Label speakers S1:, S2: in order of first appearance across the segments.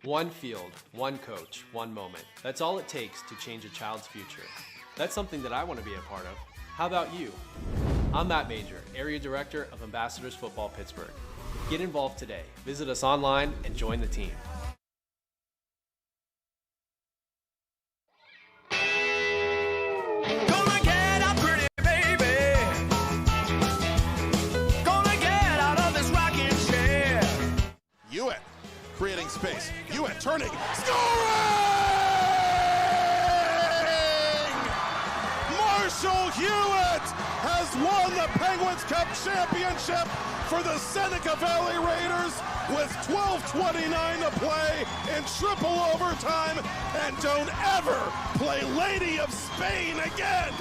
S1: One field, one coach, one moment. That's all it takes to change a child's future. That's something that I want to be a part of. How about you? I'm Matt Major, Area Director of Ambassadors Football Pittsburgh. Get involved today. Visit us online and join the team.
S2: Gonna get up pretty, baby. Gonna get out of this rocking chair.
S3: Hewitt creating space. Hewitt turning, scoring! Marshall Hewitt has won the Penguins Cup championship for the Seneca Valley Raiders with 12:29 to play in triple overtime, and don't ever play Lady of Spain again.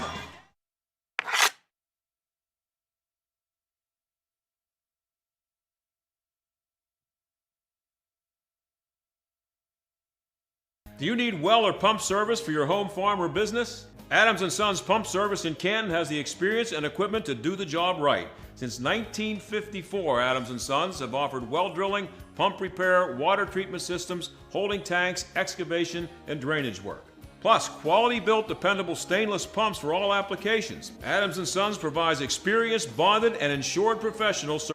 S4: Do you need well or pump service for your home, farm, or business? Adams & Sons Pump Service in Canton has the experience and equipment to do the job right. Since 1954, Adams & Sons have offered well drilling, pump repair, water treatment systems, holding tanks, excavation, and drainage work. Plus, quality-built, dependable stainless pumps for all applications. Adams & Sons provides experienced, bonded, and insured professionals.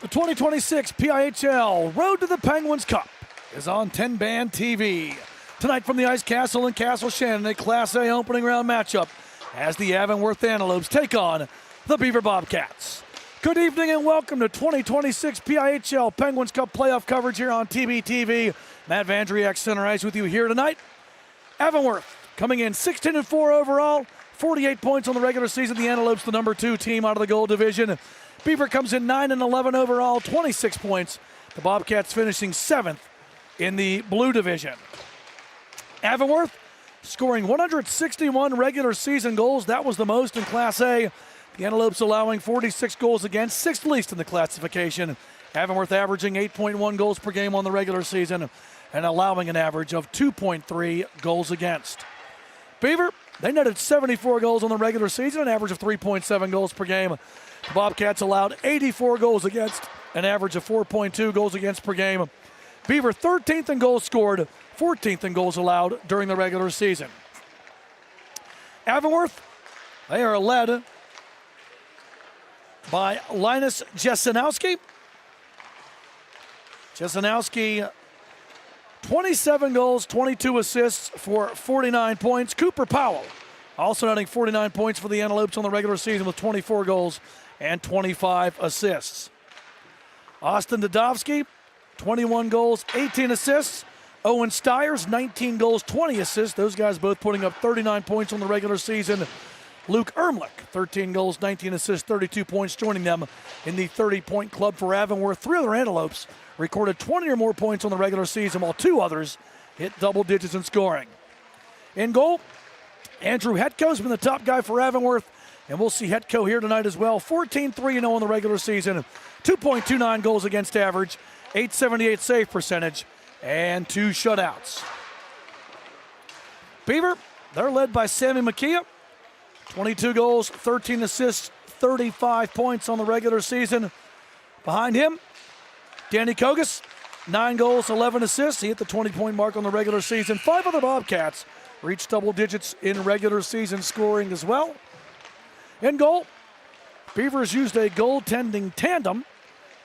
S5: The 2026 PIHL Road to the Penguins Cup is on TenbandTV. Tonight from the Ice Castle in Castle Shannon, a Class A opening round matchup as the Avonworth Antelopes take on the Beaver Bobcats. Good evening and welcome to 2026 PIHL Penguins Cup playoff coverage here on TBTV. Matt Vandriak center ice with you here tonight. Avonworth coming in 16-4 overall, 48 points on the regular season. The Antelopes, the number 2 team out of the Gold Division. Beaver comes in 9-11 overall, 26 points. The Bobcats finishing 7th in the Blue Division. Avonworth scoring 161 regular season goals. That was the most in Class A. The Antelopes allowing 46 goals against, 6th least in the classification. Avonworth averaging 8.1 goals per game on the regular season and allowing an average of 2.3 goals against. Beaver, they netted 74 goals on the regular season, an average of 3.7 goals per game. The Bobcats allowed 84 goals against, an average of 4.2 goals against per game. Beaver 13th in goals scored, 14th in goals allowed during the regular season. Avonworth, they are led by Linus Jesenowski. Jesenowski, 27 goals, 22 assists for 49 points. Cooper Powell, also netting 49 points for the Antelopes on the regular season with 24 goals and 25 assists. Austin Dodovsky, 21 goals, 18 assists. Owen Stiers, 19 goals, 20 assists. Those guys both putting up 39 points on the regular season. Luke Ermlich, 13 goals, 19 assists, 32 points, joining them in the 30-point club for Avonworth. 3 other Antelopes recorded 20 or more points on the regular season, while 2 others hit double digits in scoring. In goal, Andrew Hetko's been the top guy for Avonworth, and we'll see Hetko here tonight as well. 14-3-0 on the regular season, 2.29 goals against average, .878 save percentage, and 2 shutouts. Beaver, they're led by Sammy McKeah, 22 goals, 13 assists, 35 points on the regular season. Behind him, Danny Kogas, 9 goals, 11 assists. He hit the 20-point mark on the regular season. 5 other Bobcats reached double digits in regular season scoring as well. In goal, Beavers used a goaltending tandem,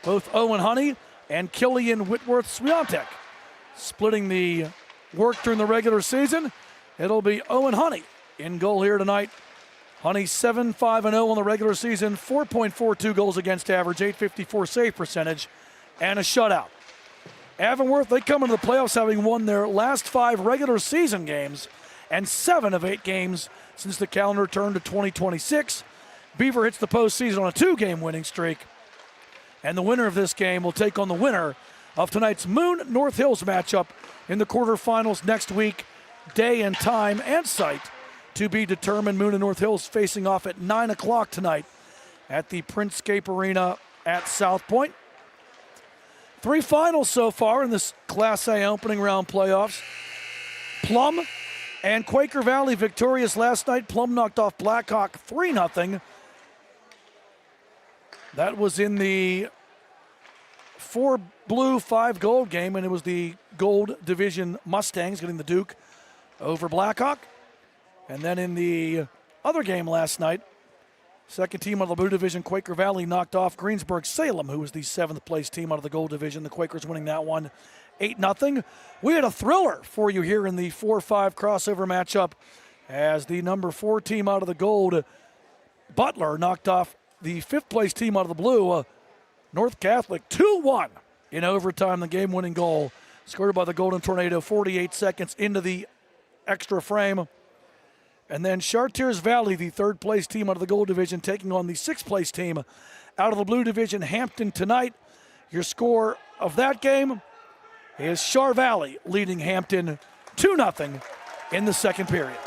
S5: both Owen Honey and Killian Whitworth-Swiatek. Splitting the work during the regular season, it'll be Owen Honey in goal here tonight. Honey 7-5-0 on the regular season, 4.42 goals against average, .854 save percentage, and a shutout. Avonworth, they come into the playoffs having won their last 5 regular season games and 7 of 8 games since the calendar turned to 2026. Beaver hits the postseason on a 2-game winning streak. And the winner of this game will take on the winner of tonight's Moon North Hills matchup in the quarterfinals next week. Day and time and site to be determined. Moon and North Hills facing off at 9 o'clock tonight at the Printscape Arena at South Point. 3 finals so far in this Class A opening round playoffs. Plum and Quaker Valley victorious last night. Plum knocked off Blackhawk 3-0. That was in the 4 blue, 5 gold game, and it was the gold division Mustangs getting the Duke over Blackhawk. And then in the other game last night, second team out of the blue division, Quaker Valley, knocked off Greensburg-Salem, who was the 7th place team out of the gold division. The Quakers winning that one 8-0. We had a thriller for you here in the 4-5 crossover matchup as the number 4 team out of the gold, Butler, knocked off the 5th place team out of the blue, North Catholic, 2-1 in overtime. The game-winning goal scored by the Golden Tornado 48 seconds into the extra frame. And then Chartiers Valley, the 3rd place team out of the gold division, taking on the 6th place team out of the blue division, Hampton, tonight. Your score of that game is Char Valley leading Hampton 2-0 in the second period.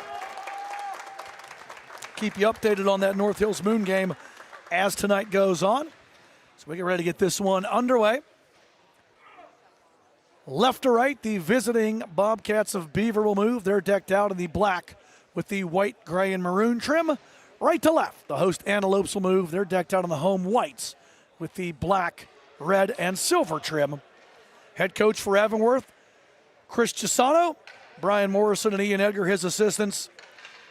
S5: Keep you updated on that North Hills Moon game as tonight goes on. So we get ready to get this one underway. Left to right, the visiting Bobcats of Beaver will move. They're decked out in the black with the white, gray, and maroon trim. Right to left, the host Antelopes will move. They're decked out in the home whites with the black, red, and silver trim. Head coach for Avonworth, Chris Cisano. Brian Morrison and Ian Edgar, his assistants.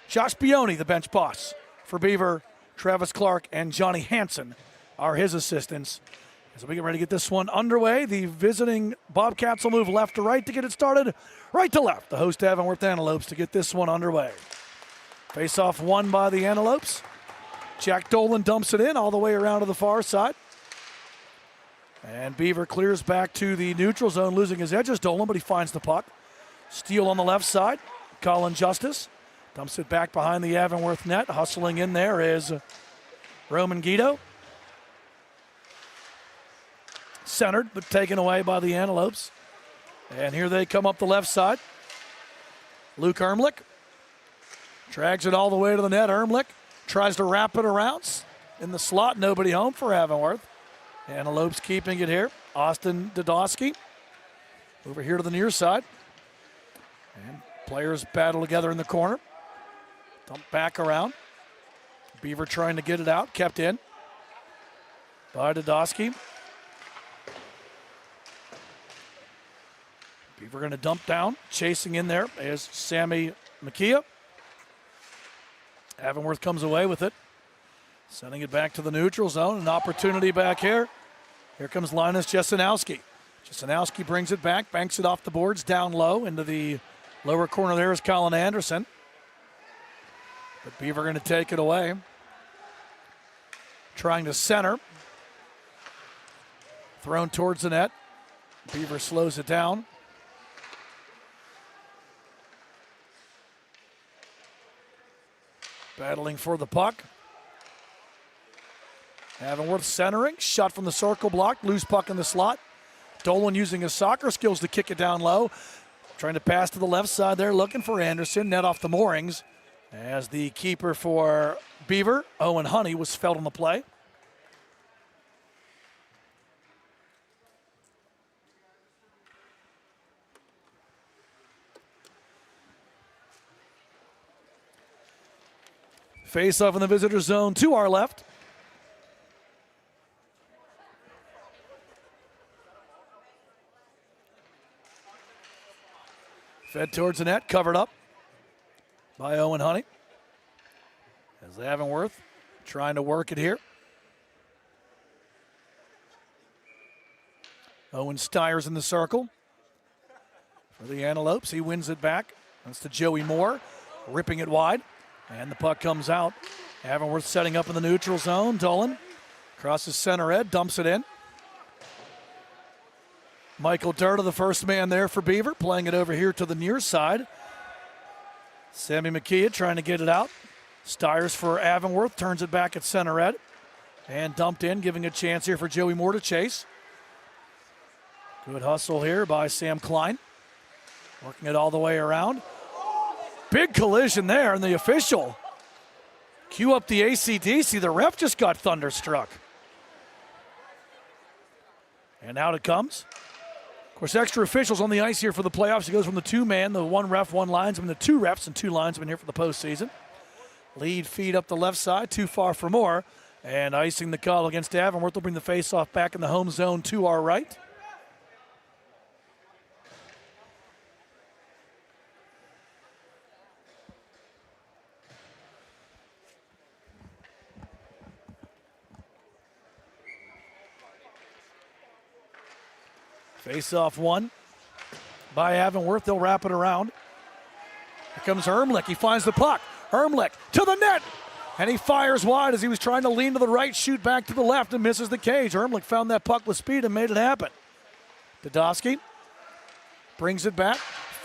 S5: Josh Bioni, the bench boss for Beaver. Travis Clark and Johnny Hansen are his assistants. As we get ready to get this one underway, the visiting Bobcats will move left to right to get it started. Right to left, the host Avonworth Antelopes to get this one underway. Face-off won by the Antelopes. Jack Dolan dumps it in all the way around to the far side. And Beaver clears back to the neutral zone, losing his edges, Dolan, but he finds the puck. Steal on the left side. Colin Justice dumps it back behind the Avonworth net. Hustling in there is Roman Guido. Centered, but taken away by the Antelopes. And here they come up the left side. Luke Ermlich drags it all the way to the net. Ermlich tries to wrap it around. In the slot, nobody home for Avonworth. Antelopes keeping it here. Austin Dodosky over here to the near side. And players battle together in the corner. Dump back around. Beaver trying to get it out. Kept in by Dodosky. Beaver going to dump down. Chasing in there is Sammy McKeah. Avonworth comes away with it. Sending it back to the neutral zone. An opportunity back here. Here comes Linus Jesenowski. Jesenowski brings it back, banks it off the boards, down low. Into the lower corner there is Colin Anderson. But Beaver going to take it away. Trying to center. Thrown towards the net. Beaver slows it down. Battling for the puck. Avonworth centering, shot from the circle block, loose puck in the slot. Dolan using his soccer skills to kick it down low. Trying to pass to the left side there, looking for Anderson, net off the moorings. As the keeper for Beaver, Owen Honey, was felled on the play. Face off in the visitor zone to our left. Fed towards the net, covered up by Owen Honey. As Avonworth trying to work it here. Owen Stiers in the circle for the Antelopes. He wins it back. That's to Joey Moore, ripping it wide. And the puck comes out. Avonworth setting up in the neutral zone. Dolan crosses center ed, dumps it in. Michael Durda, the first man there for Beaver, playing it over here to the near side. Sammy McKee trying to get it out. Stiers for Avonworth, turns it back at center ed. And dumped in, giving a chance here for Joey Moore to chase. Good hustle here by Sam Klein. Working it all the way around. Big collision there, and the official. Cue up the AC/DC. The ref just got thunderstruck. And out it comes. Of course, extra officials on the ice here for the playoffs. It goes from the two-man, the one ref, one linesman, the two refs and two linesmen here for the postseason. Lead feed up the left side, too far for more. And icing the call against Avonworth will bring the face-off back in the home zone to our right. Face-off one by Avonworth. They'll wrap it around. Here comes Ermlich. He finds the puck. Ermlich to the net. And he fires wide as he was trying to lean to the right, shoot back to the left, and misses the cage. Ermlich found that puck with speed and made it happen. Dadovsky brings it back.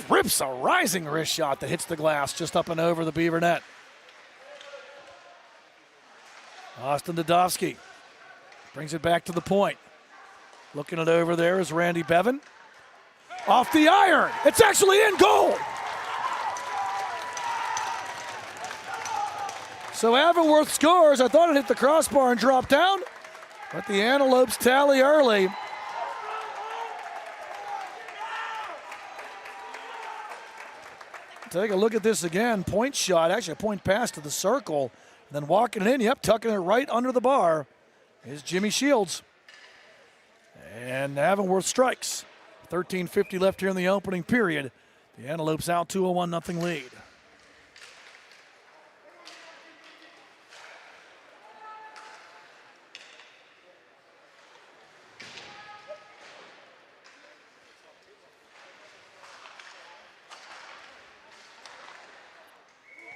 S5: Rips a rising wrist shot that hits the glass just up and over the Beaver net. Austin Dadovsky brings it back to the point. Looking it over there is Randy Bevan. Off the iron. It's actually in goal. So Avonworth scores. I thought it hit the crossbar and dropped down, but the Antelopes tally early. Take a look at this again. Point shot, actually a point pass to the circle. And then walking it in, tucking it right under the bar is Jimmy Shields. And Avonworth strikes. 13:50 left here in the opening period. The Antelopes out to a 1-0 lead.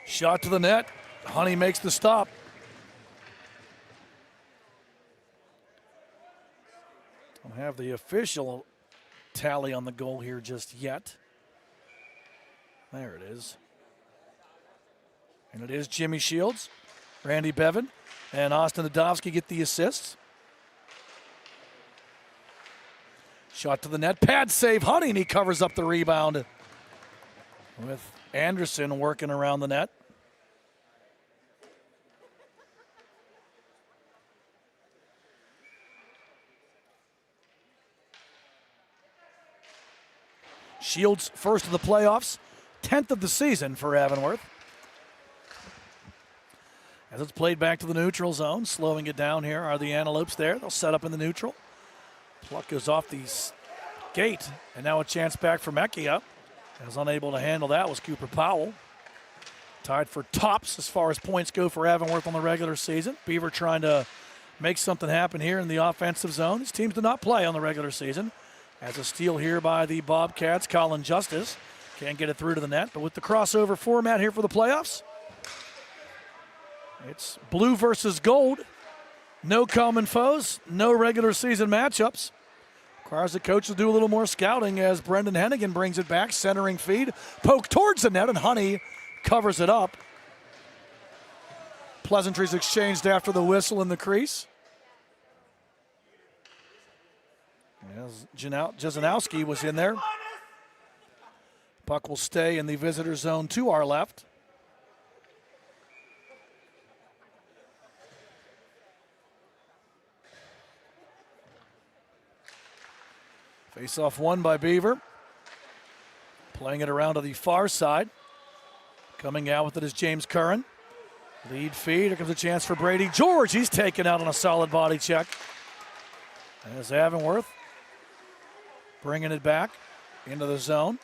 S5: Shot to the net. Honey makes the stop. Don't have the official tally on the goal here just yet. There it is. And it is Jimmy Shields, Randy Bevan, and Austin Dadovsky get the assists. Shot to the net. Pad save. Honey, and he covers up the rebound with Anderson working around the net. Shields first of the playoffs, 10th of the season for Avonworth. As it's played back to the neutral zone, slowing it down here are the Antelopes there. They'll set up in the neutral. Pluck goes off the gate, and now a chance back for Mecchia. As unable to handle that was Cooper Powell. Tied for tops as far as points go for Avonworth on the regular season. Beaver trying to make something happen here in the offensive zone. These teams do not play on the regular season. As a steal here by the Bobcats, Colin Justice. Can't get it through to the net, but with the crossover format here for the playoffs, it's blue versus gold. No common foes, no regular season matchups. Requires the coach to do a little more scouting as Brendan Hennigan brings it back, centering feed, poke towards the net, and Honey covers it up. Pleasantries exchanged after the whistle in the crease. Jezanowski was in there. Puck will stay in the visitor zone to our left. Face-off won by Beaver. Playing it around to the far side. Coming out with it is James Curran. Lead feed. Here comes a chance for Brady George. He's taken out on a solid body check. As Avonworth bringing it back into the zone.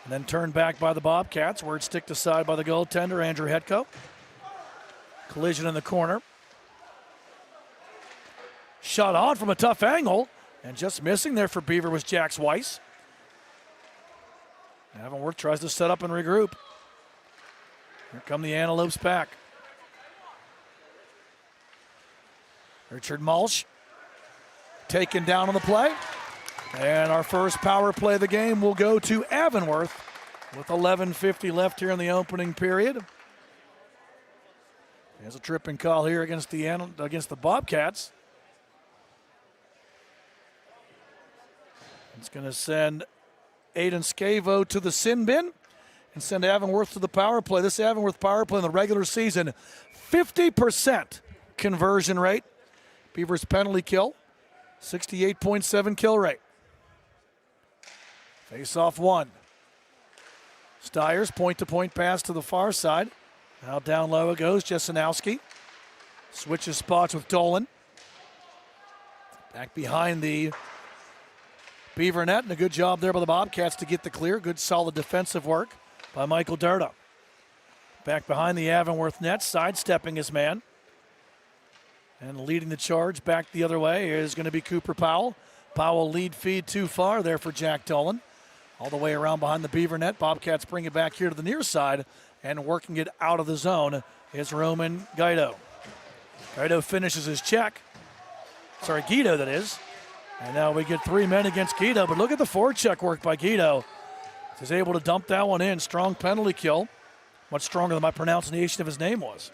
S5: And then turned back by the Bobcats. Word sticked aside by the goaltender, Andrew Hetko. Collision in the corner. Shot on from a tough angle. And just missing there for Beaver was Jax Weiss. Avonworth tries to set up and regroup. Here come the Antelopes back. Richard Malsh taken down on the play. And our first power play of the game will go to Avonworth with 11:50 left here in the opening period. There's a tripping call here against the Bobcats. It's going to send Aiden Scavo to the sin bin and send Avonworth to the power play. This Avonworth power play in the regular season, 50% conversion rate. Beaver's penalty kill, 68.7 kill rate. Face-off one. Stiers, point-to-point pass to the far side. Now down low it goes, Jesenowski. Switches spots with Dolan. Back behind the Beaver net, and a good job there by the Bobcats to get the clear. Good solid defensive work by Michael Durda. Back behind the Avonworth net, sidestepping his man. And leading the charge back the other way is going to be Cooper Powell. Powell lead feed too far there for Jack Dolan. All the way around behind the Beaver net. Bobcats bring it back here to the near side, and working it out of the zone is Roman Guido. Guido finishes his check. Sorry, Guido that is. And now we get 3 men against Guido, but look at the forecheck work by Guido. He's able to dump that one in. Strong penalty kill. Much stronger than my pronunciation of his name was.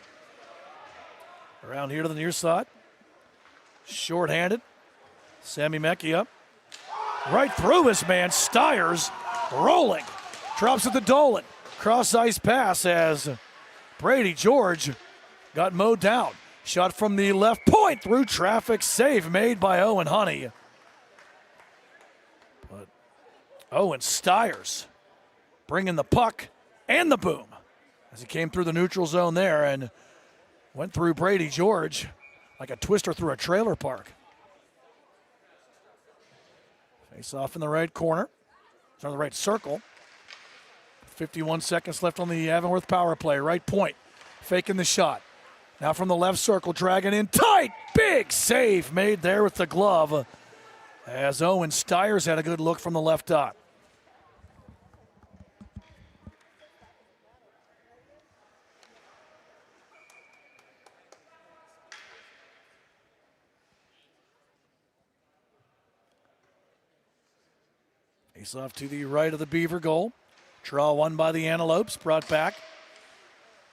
S5: Around here to the near side. Short-handed. Sammy Mecchia. Right through his man. Stiers rolling. Drops it to Dolan. Cross-ice pass as Brady George got mowed down. Shot from the left point through traffic. Save made by Owen Honey. But Owen Stiers bringing the puck and the boom as he came through the neutral zone there and went through Brady George like a twister through a trailer park. Face off in the right corner. It's on the right circle. 51 seconds left on the Avonworth power play. Right point. Faking the shot. Now from the left circle, dragging in tight. Big save made there with the glove as Owen Stiers had a good look from the left dot. Face off to the right of the Beaver goal. Draw one by the Antelopes, brought back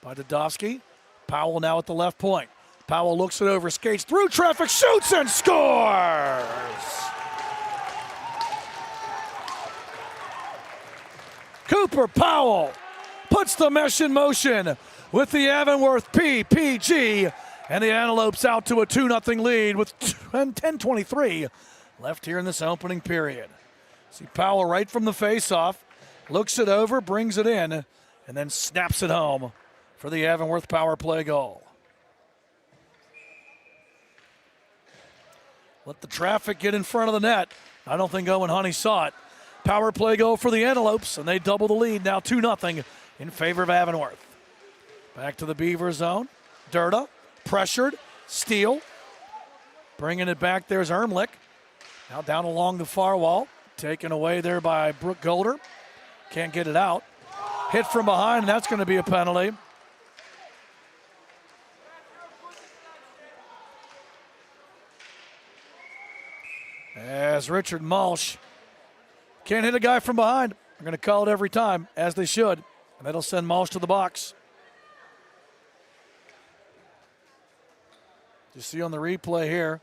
S5: by Dudovsky. Powell now at the left point. Powell looks it over, skates through traffic, shoots and scores! Cooper Powell puts the mesh in motion with the Avonworth PPG, and the Antelopes out to a 2-0 lead with 10:23 left here in this opening period. See Powell right from the face-off, looks it over, brings it in, and then snaps it home for the Avonworth power play goal. Let the traffic get in front of the net. I don't think Owen Honey saw it. Power play goal for the Antelopes, and they double the lead, now 2-0 in favor of Avonworth. Back to the Beaver zone. Durda, pressured, steal. Bringing it back, there's Ermlich. Now down along the far wall. Taken away there by Brooke Golder. Can't get it out. Hit from behind, and that's going to be a penalty. As Richard Malsh can't hit a guy from behind. They're going to call it every time, as they should. And that'll send Malsh to the box. You see on the replay here,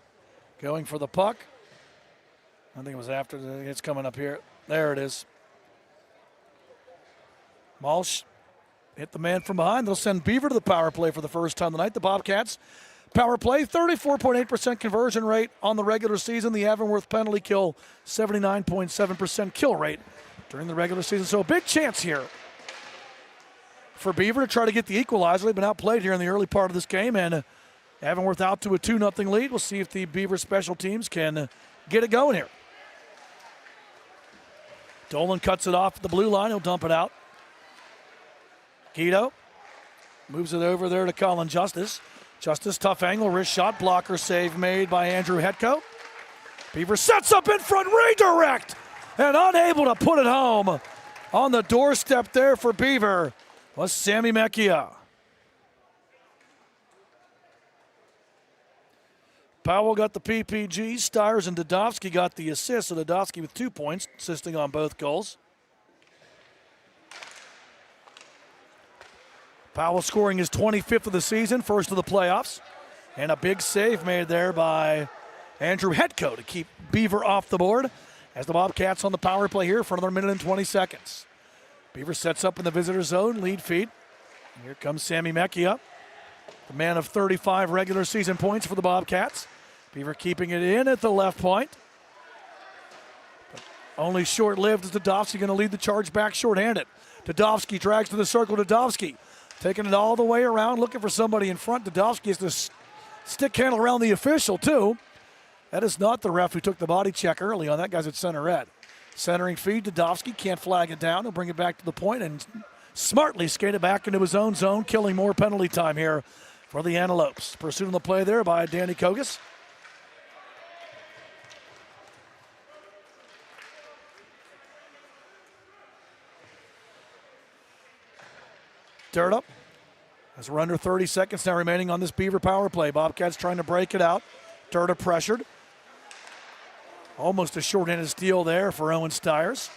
S5: going for the puck. I think it was after, it's coming up here. There it is. Malsh hit the man from behind. They'll send Beaver to the power play for the first time tonight. The Bobcats power play, 34.8% conversion rate on the regular season. The Avonworth penalty kill, 79.7% kill rate during the regular season. So a big chance here for Beaver to try to get the equalizer. They've been outplayed here in the early part of this game, and Avonworth out to a 2-0 lead. We'll see if the Beaver special teams can get it going here. Dolan cuts it off at the blue line. He'll dump it out. Guido moves it over there to Colin Justice. Justice, tough angle, wrist shot, blocker save made by Andrew Hetko. Beaver sets up in front, redirect, and unable to put it home. On the doorstep there for Beaver was Sammy Mecchia. Powell got the PPG. Stiers and Dudovsky got the assist. So Dudovsky with 2 points, assisting on both goals. Powell scoring his 25th of the season, first of the playoffs. And a big save made there by Andrew Hetko to keep Beaver off the board as the Bobcats on the power play here for another minute and 20 seconds. Beaver sets up in the visitor zone, lead feed. And here comes Sammy Mecchia, the man of 35 regular season points for the Bobcats. Beaver keeping it in at the left point. But only short-lived is Dadovsky going to lead the charge back short-handed. Dadovsky drags to the circle. Dadovsky taking it all the way around, looking for somebody in front. Dadovsky has to stick handle around the official, too. That is not the ref who took the body check early on. That guy's at center red. Centering feed, Dadovsky can't flag it down. He'll bring it back to the point and smartly skate it back into his own zone, killing more penalty time here for the Antelopes. Pursuit on the play there by Danny Kogas. Dirt up. As we're under 30 seconds now remaining on this Beaver power play. Bobcats trying to break it out. Dirta pressured. Almost a short-handed steal there for Owen Stiers.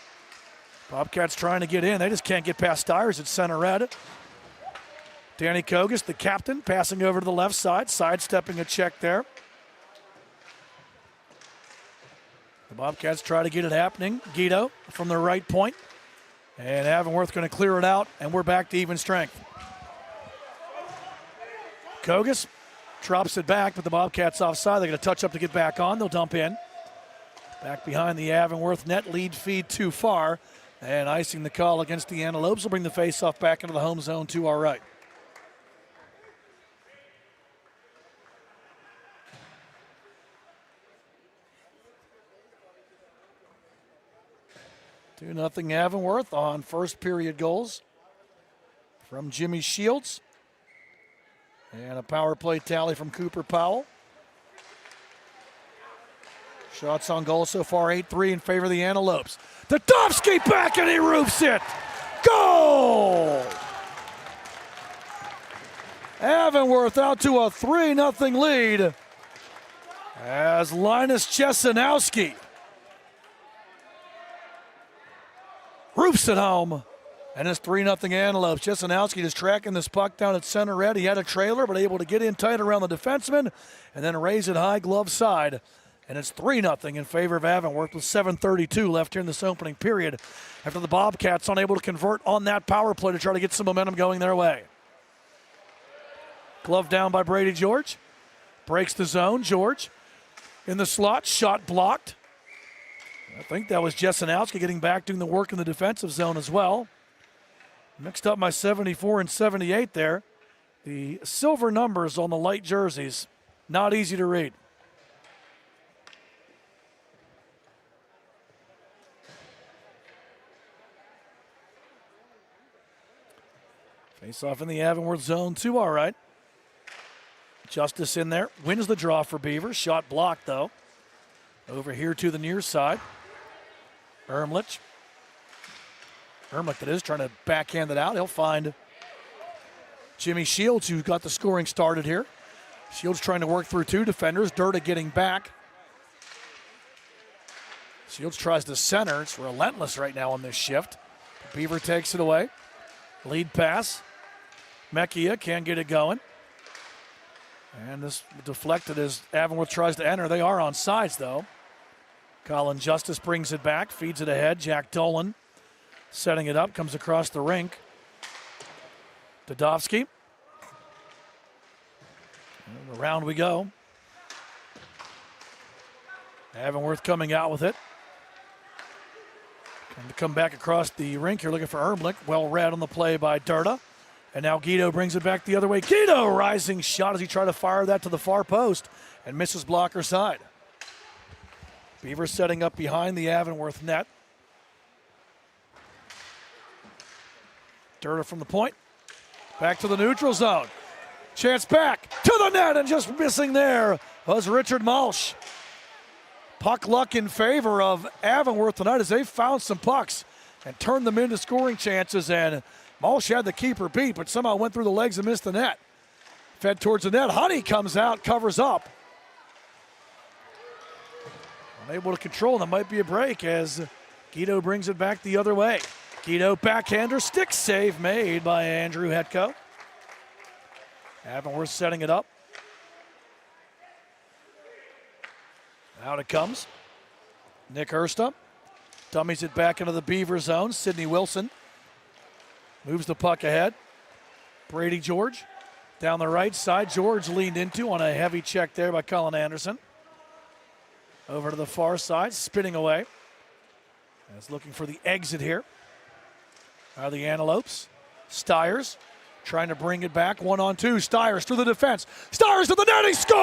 S5: Bobcats trying to get in. They just can't get past Stiers at center red. Danny Kogas, the captain, passing over to the left side, sidestepping a check there. The Bobcats try to get it happening. Guido from the right point. And Avonworth going to clear it out, and we're back to even strength. Kogas drops it back, but the Bobcats offside. They're going to touch up to get back on. They'll dump in. Back behind the Avonworth net, lead feed too far. And icing the call against the Antelopes will bring the faceoff back into the home zone to our right. Two 0 Avonworth on first period goals from Jimmy Shields. And a power play tally from Cooper Powell. Shots on goal so far, 8-3 in favor of the Antelopes. Dadovsky back and he roofs it. Goal! Avonworth out to a 3-0 lead as Linus Chesanowski roofs it home. And it's 3-0 Antelopes. Chesanowski just tracking this puck down at center red. He had a trailer, but able to get in tight around the defenseman and then raise it high glove side. And it's 3-0 in favor of Avonworth with 7:32 left here in this opening period after the Bobcats unable to convert on that power play to try to get some momentum going their way. Glove down by Brady George. Breaks the zone. George in the slot. Shot blocked. I think that was Chesanowski getting back doing the work in the defensive zone as well. Mixed up my 74 and 78 there. The silver numbers on the light jerseys, not easy to read. Face off in the Avonworth zone to our right. Justice in there, wins the draw for Beaver. Shot blocked though. Over here to the near side. Ermlich that is trying to backhand it out. He'll find Jimmy Shields, who got the scoring started here. Shields trying to work through two defenders. Dirta getting back. Shields tries to center. It's relentless right now on this shift. Beaver takes it away. Lead pass. Mecchia can't get it going. And this deflected as Avonworth tries to enter. They are on sides though. Colin Justice brings it back, feeds it ahead. Jack Dolan setting it up, comes across the rink. Dadovsky. And around we go. Avonworth coming out with it. Going to come back across the rink here looking for Ermlich. Well read on the play by Dirta. And now Guido brings it back the other way. Guido rising shot as he tried to fire that to the far post and misses blocker side. Beaver setting up behind the Avonworth net. Dirta from the point. Back to the neutral zone. Chance back to the net and just missing there was Richard Malsch. Puck luck in favor of Avonworth tonight as they found some pucks and turned them into scoring chances, and Malsch had the keeper beat but somehow went through the legs and missed the net. Fed towards the net. Honey comes out, covers up. Unable to control, that might be a break as Guido brings it back the other way. Guido backhander, stick save made by Andrew Hetko. Avonworth setting it up. Out it comes. Nick Hursta dummies it back into the Beaver zone. Sidney Wilson moves the puck ahead. Brady George down the right side. George leaned into on a heavy check there by Colin Anderson. Over to the far side, spinning away. Is looking for the exit here. Are the Antelopes. Stiers trying to bring it back. 1-on-2. Stiers through the defense. Stiers to the net. He scores!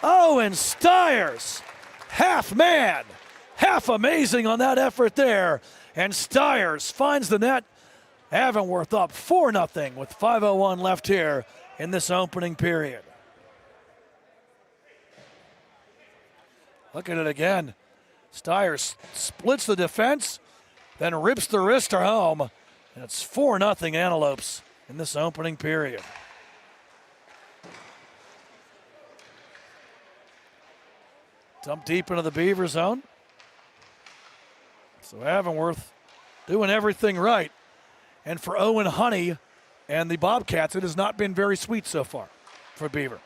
S5: Owen Stiers, half man, half amazing on that effort there. And Stiers finds the net. Avonworth up 4-0 with 5:01 left here in this opening period. Look at it again. Stiers splits the defense, then rips the wrister home. And it's 4-0 Antelopes in this opening period. Dump deep into the Beaver zone. So Avonworth doing everything right. And for Owen Honey and the Bobcats, it has not been very sweet so far for Beaver.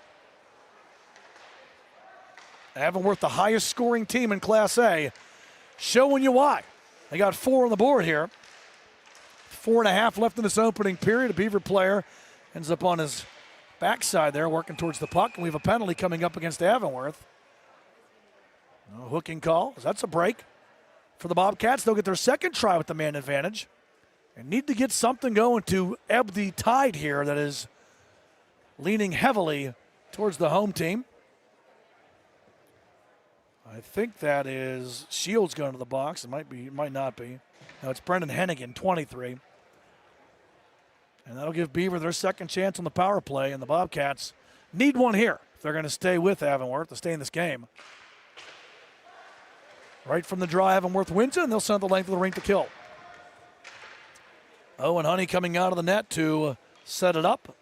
S5: Avonworth, the highest scoring team in Class A, showing you why. They got 4 on the board here. 4.5 left in this opening period. A Beaver player ends up on his backside there, working towards the puck. And we have a penalty coming up against Avonworth. No hooking call. That's a break for the Bobcats. They'll get their second try with the man advantage and need to get something going to ebb the tide here that is leaning heavily towards the home team. I think that is Shields going to the box. It might be, it might not be. No, it's Brendan Hennigan, 23. And that'll give Beaver their second chance on the power play, and the Bobcats need one here if they're going to stay with Avonworth, to stay in this game. Right from the draw, Avonworth wins it, and they'll send the length of the rink to kill. Owen Honey coming out of the net to set it up.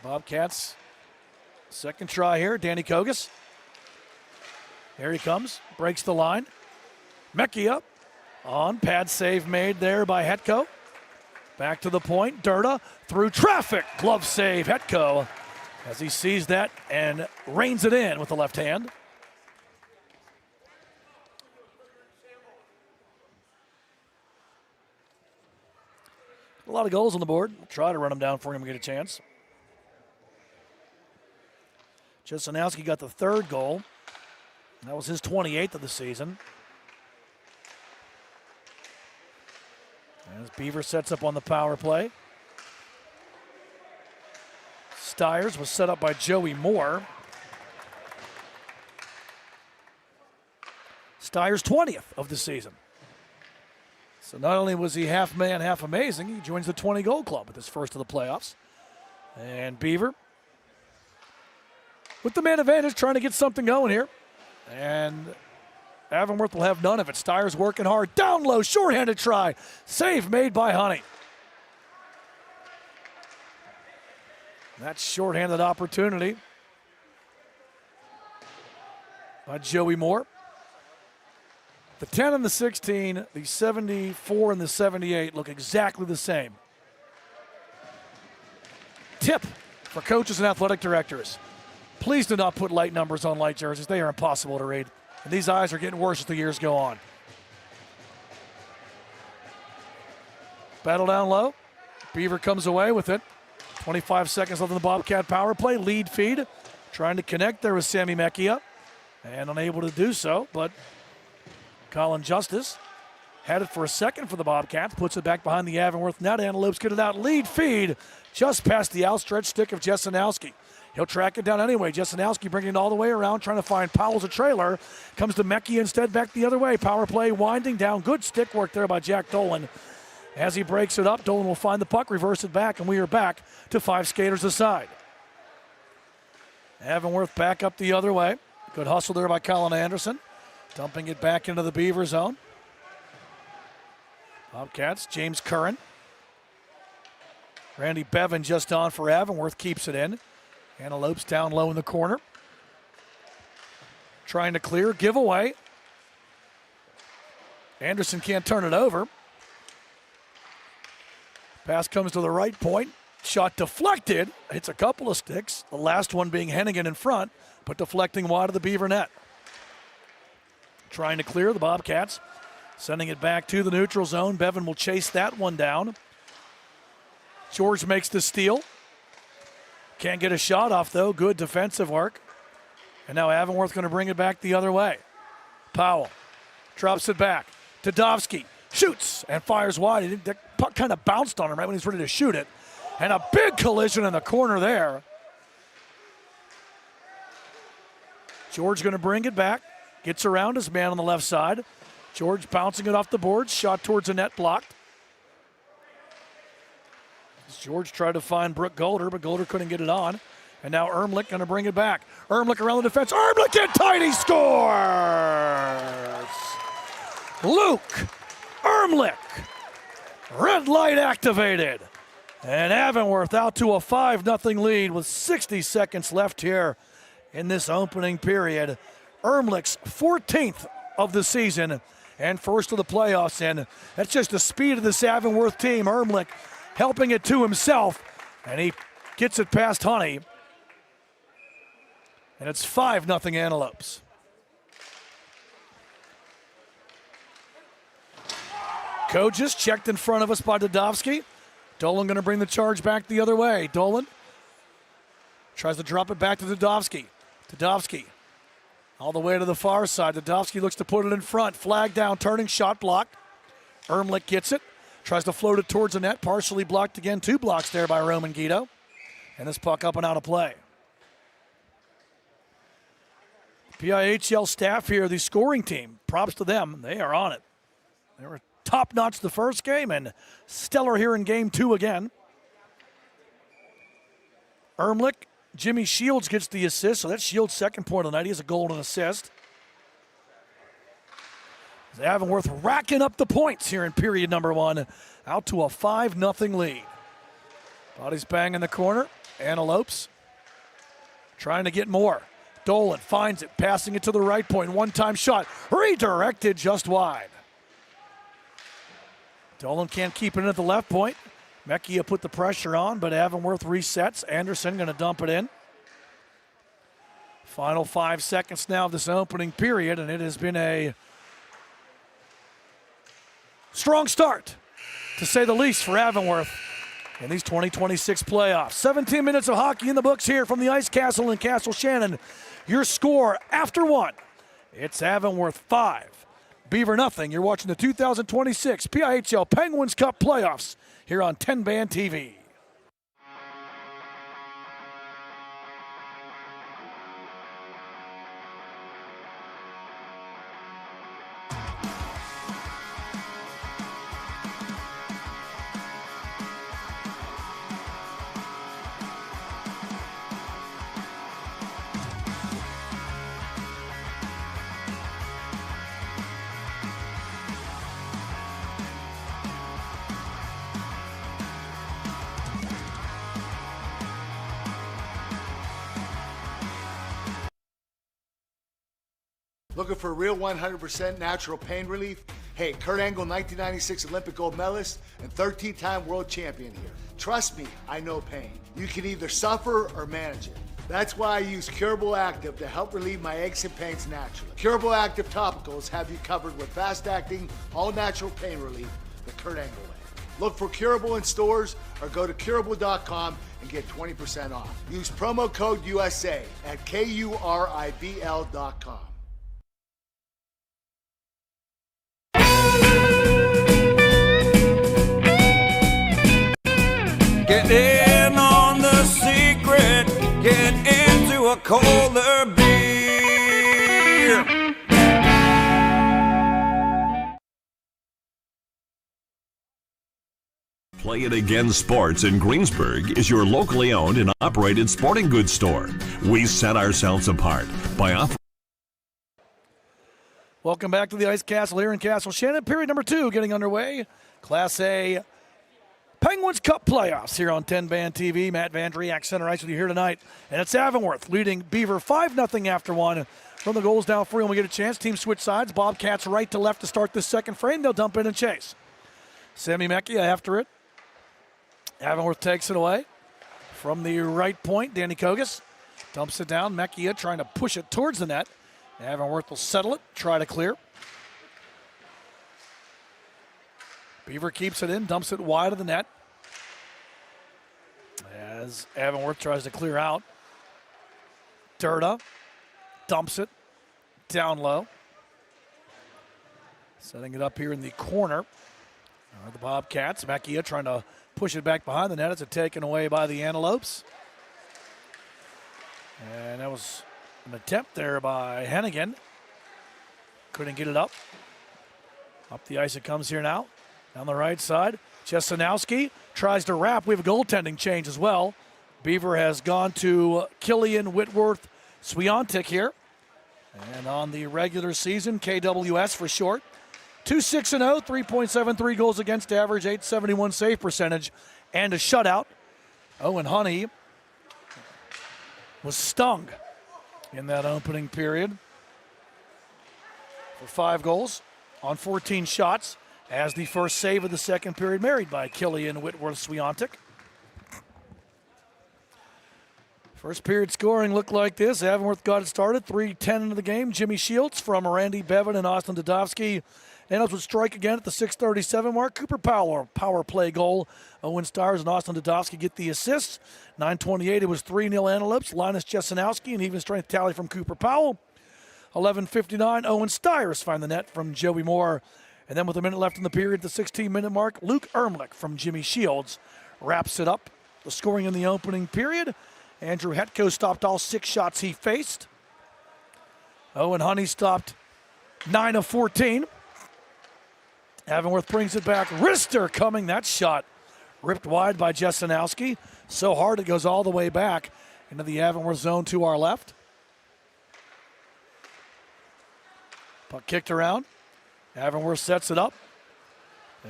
S5: Bobcats, second try here, Danny Kogas. Here he comes, breaks the line. Mecchia on, pad save made there by Hetko. Back to the point, Durda through traffic, glove save, Hetko, as he sees that and reins it in with the left hand. A lot of goals on the board. We'll try to run them down for him and get a chance. Jesenowski got the third goal. That was his 28th of the season. As Beaver sets up on the power play. Stiers was set up by Joey Moore. Stiers' 20th of the season. So not only was he half man, half amazing, he joins the 20-goal club at this first of the playoffs. And Beaver, with the man advantage, trying to get something going here. And Avonworth will have none of it. Stiers working hard, down low, shorthanded try. Save made by Honey. That shorthanded opportunity by Joey Moore. The 10 and the 16, the 74 and the 78 look exactly the same. Tip for coaches and athletic directors. Please do not put light numbers on light jerseys. They are impossible to read. And these eyes are getting worse as the years go on. Battle down low. Beaver comes away with it. 25 seconds left in the Bobcat power play. Lead feed. Trying to connect there with Sammy Mecchia. And unable to do so, but Colin Justice had it for a second for the Bobcats. Puts it back behind the Avonworth net. Antelopes get it out. Lead feed just past the outstretched stick of Jesenowski. He'll track it down anyway. Jesenowski bringing it all the way around, trying to find Powell's a trailer. Comes to Mecchia instead, back the other way. Power play winding down. Good stick work there by Jack Dolan. As he breaks it up, Dolan will find the puck, reverse it back, and we are back to 5 skaters aside. Avonworth back up the other way. Good hustle there by Colin Anderson. Dumping it back into the Beaver zone. Bobcats, James Curran. Randy Bevan just on for Avonworth, keeps it in. Antelopes down low in the corner. Trying to clear, give away. Anderson can't turn it over. Pass comes to the right point. Shot deflected. Hits a couple of sticks. The last one being Hennigan in front, but deflecting wide of the Beaver net. Trying to clear the Bobcats. Sending it back to the neutral zone. Bevan will chase that one down. George makes the steal. Can't get a shot off, though. Good defensive work. And now Avonworth going to bring it back the other way. Powell drops it back. Tadovsky shoots and fires wide. That puck kind of bounced on him right when he's ready to shoot it. And a big collision in the corner there. George going to bring it back. Gets around his man on the left side. George bouncing it off the boards. Shot towards the net, blocked. George tried to find Brooke Golder, but Golder couldn't get it on. And now Ermlich going to bring it back. Ermlich around the defense. Ermlich in tight, he scores! Luke Ermlich. Red light activated. And Avonworth out to a 5-0 lead with 60 seconds left here in this opening period. Ermlich's 14th of the season and first of the playoffs. And that's just the speed of this Avonworth team. Ermlich helping it to himself, and he gets it past Honey. And it's 5-0 Antelopes. Kogis checked in front of us by Tadovsky. Dolan going to bring the charge back the other way. Dolan tries to drop it back to Tadovsky. Tadovsky all the way to the far side. Tadovsky looks to put it in front. Flag down, turning, shot blocked. Ermlich gets it. Tries to float it towards the net. Partially blocked again. 2 blocks there by Roman Guido. And this puck up and out of play. PIHL staff here, the scoring team. Props to them. They are on it. They were top-notch the first game and stellar here in game 2 again. Ermlich, Jimmy Shields gets the assist, so that's Shields' second point of the night. He has a goal and an assist. Avonworth racking up the points here in period number 1, out to a 5-0 lead. Bodies bang in the corner. Antelopes trying to get more. Dolan finds it, passing it to the right point. One-time shot, redirected just wide. Dolan can't keep it at the left point. Mecchia put the pressure on, but Avonworth resets. Anderson going to dump it in. Final 5 seconds now of this opening period, and it has been a strong start, to say the least, for Avonworth in these 2026 playoffs. 17 minutes of hockey in the books here from the Ice Castle in Castle Shannon. Your score after 1, it's Avonworth 5, Beaver nothing. You're watching the 2026 PIHL Penguins Cup playoffs here on TenbandTV.
S6: Looking for real 100% natural pain relief? Hey, Kurt Angle, 1996 Olympic gold medalist and 13-time world champion here. Trust me, I know pain. You can either suffer or manage it. That's why I use Curable Active to help relieve my aches and pains naturally. Curable Active topicals have you covered with fast-acting, all-natural pain relief the Kurt Angle way. Look for Curable in stores or go to curable.com and get 20% off. Use promo code USA at KURIBL.com.
S2: Get in on the secret. Get into a colder beer.
S7: Play It Again Sports in Greensburg is your locally owned and operated sporting goods store. We set ourselves apart by offering.
S5: Welcome back to the Ice Castle here in Castle Shannon. Period number 2 getting underway. Class A Penguins Cup playoffs here on TenbandTV. Matt Vandriak, center ice with you here tonight. And it's Avonworth leading Beaver 5-0 after 1. From the goals down 3 when we get a chance. Team switch sides. Bobcats right to left to start this second frame. They'll dump in and chase. Sammy Mecchia after it. Avonworth takes it away from the right point. Danny Kogas dumps it down. Mechia trying to push it towards the net. Avonworth will settle it, try to clear. Beaver keeps it in, dumps it wide of the net. As Avonworth tries to clear out. Durda dumps it down low. Setting it up here in the corner. The Bobcats. Mechia trying to push it back behind the net. It's taken away by the Antelopes. And that was an attempt there by Hennigan. Couldn't get it up. Up the ice it comes here now. Down the right side. Chesanowski tries to wrap. We have a goaltending change as well. Beaver has gone to Killian Whitworth Swiatek here. And on the regular season, KWS for short. 2-6-0, 3.73 goals against average, 871 save percentage, and a shutout. Owen Honey was stung in that opening period for 5 goals on 14 shots as the first save of the second period made by Killian Whitworth Swiatek. First period scoring looked like this. Avonworth got it started, 3:10 into the game. Jimmy Shields from Randy Bevan and Austin Dudovsky. Antelopes would strike again at the 6:37 mark. Cooper Powell, power play goal. Owen Stires and Austin Dudovsky get the assists. 9:28, it was 3-0 Antelopes. Linus Chesanowski, an even strength tally from Cooper Powell. 11:59, Owen Stires find the net from Joey Moore. And then with a minute left in the period, the 16-minute mark, Luke Ermlich from Jimmy Shields wraps it up. The scoring in the opening period. Andrew Hetko stopped all 6 shots he faced. Owen Honey stopped 9 of 14. Avonworth brings it back. Rister coming. That shot ripped wide by Chesanowski. So hard it goes all the way back into the Avonworth zone to our left. Puck kicked around. Avonworth sets it up.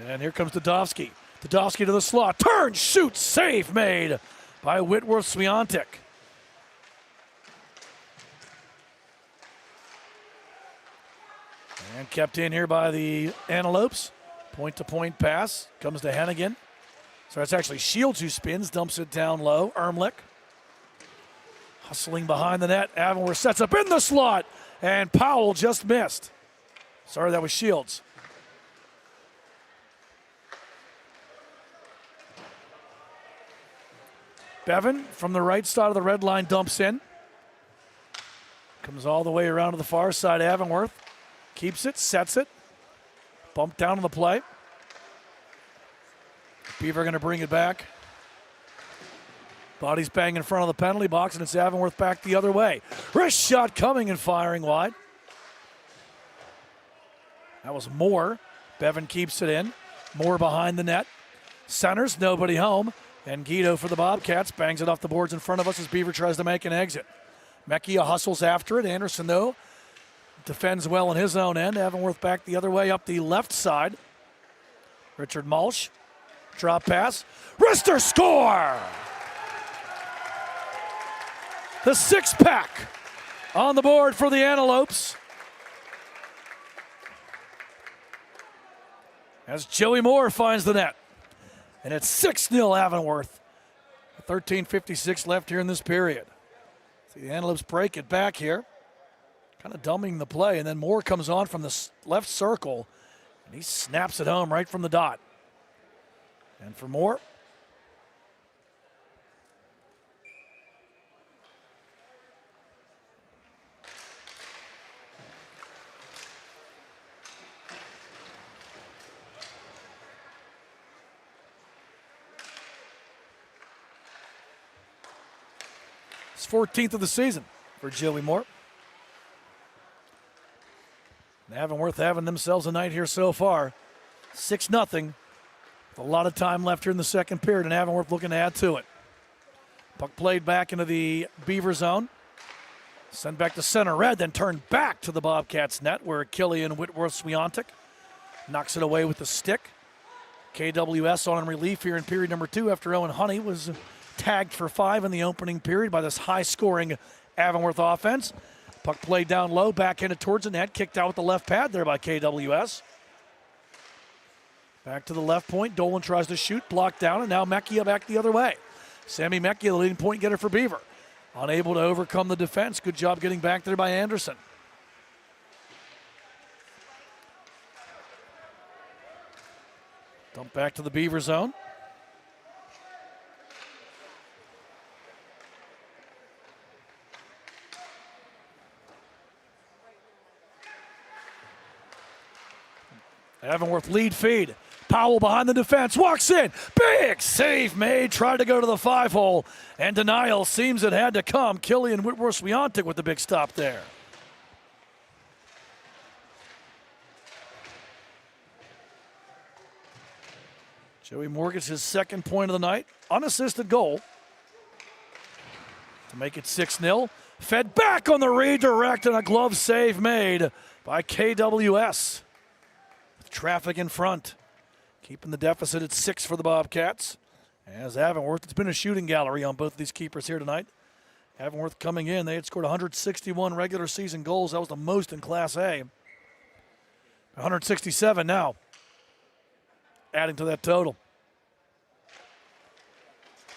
S5: And here comes Dudovsky. Dudovsky to the slot. Turn, shoots, save made by Whitworth Swiatek. And kept in here by the Antelopes. Point-to-point pass. Comes to Hennigan. So it's actually Shields who spins, dumps it down low. Ermlich. Hustling behind the net. Avonworth sets up in the slot. And Powell just missed. Sorry, that was Shields. Bevan from the right side of the red line dumps in. Comes all the way around to the far side. Avonworth keeps it, sets it. Bumped down on the play. Beaver going to bring it back. Bodies bang in front of the penalty box, and it's Avonworth back the other way. Wrist shot coming and firing wide. That was Moore. Bevan keeps it in. Moore behind the net. Centers, nobody home. And Guido for the Bobcats bangs it off the boards in front of us as Beaver tries to make an exit. Mechia hustles after it. Anderson, though, defends well in his own end. Avonworth back the other way up the left side. Richard Malsh. Drop pass. Rister score! The 6-pack on the board for the Antelopes. As Joey Moore finds the net. And it's 6-0 Avonworth. 13:56 left here in this period. See the Antelopes break it back here. Kind of dumbing the play. And then Moore comes on from the left circle. And he snaps it home right from the dot. And for Moore. It's 14th of the season for Joey Moore. And Avonworth having themselves a night here so far. 6-0. With a lot of time left here in the second period, and Avonworth looking to add to it. Puck played back into the Beaver zone. Sent back to center red, then turned back to the Bobcats net where Killian Whitworth Swiatek knocks it away with the stick. KWS on in relief here in period number 2 after Owen Honey was tagged for 5 in the opening period by this high-scoring Avonworth offense. Puck played down low, backhanded towards the net, kicked out with the left pad there by KWS. Back to the left point. Dolan tries to shoot, blocked down, and now Mecchia back the other way. Sammy Mecchia, the leading point getter for Beaver. Unable to overcome the defense. Good job getting back there by Anderson. Dump back to the Beaver zone. Avonworth lead feed. Powell behind the defense, walks in. Big save made, tried to go to the 5-hole, and denial seems it had to come. Killian Whitworth-Swiatek with the big stop there. Joey Morgan's his second point of the night. Unassisted goal to make it 6-0. Fed back on the redirect and a glove save made by KWS. With traffic in front. Keeping the deficit at 6 for the Bobcats. As Avonworth, it's been a shooting gallery on both of these keepers here tonight. Avonworth coming in, they had scored 161 regular season goals. That was the most in Class A. 167 now. Adding to that total.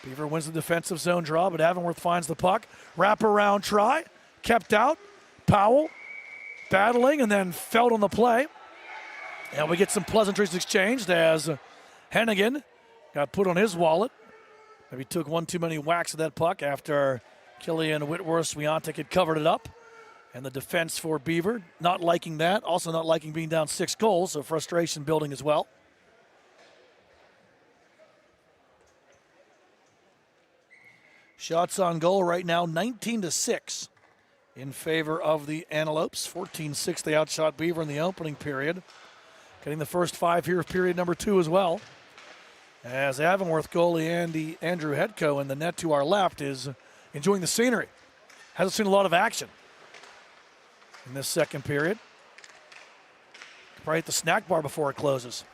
S5: Beaver wins the defensive zone draw, but Avonworth finds the puck. Wrap-around try. Kept out. Powell battling and then felt on the play. And we get some pleasantries exchanged as Hennigan got put on his wallet. Maybe took one too many whacks of that puck after Killian Whitworth-Swiatek had covered it up. And the defense for Beaver, not liking that. Also not liking being down 6 goals, so frustration building as well. Shots on goal right now, 19-6 in favor of the Antelopes. 14-6 they outshot Beaver in the opening period. Getting the first 5 here of period number 2 as well. As Avonworth goalie Andrew Hedko in the net to our left is enjoying the scenery. Hasn't seen a lot of action in this second period. Could probably hit the snack bar before it closes.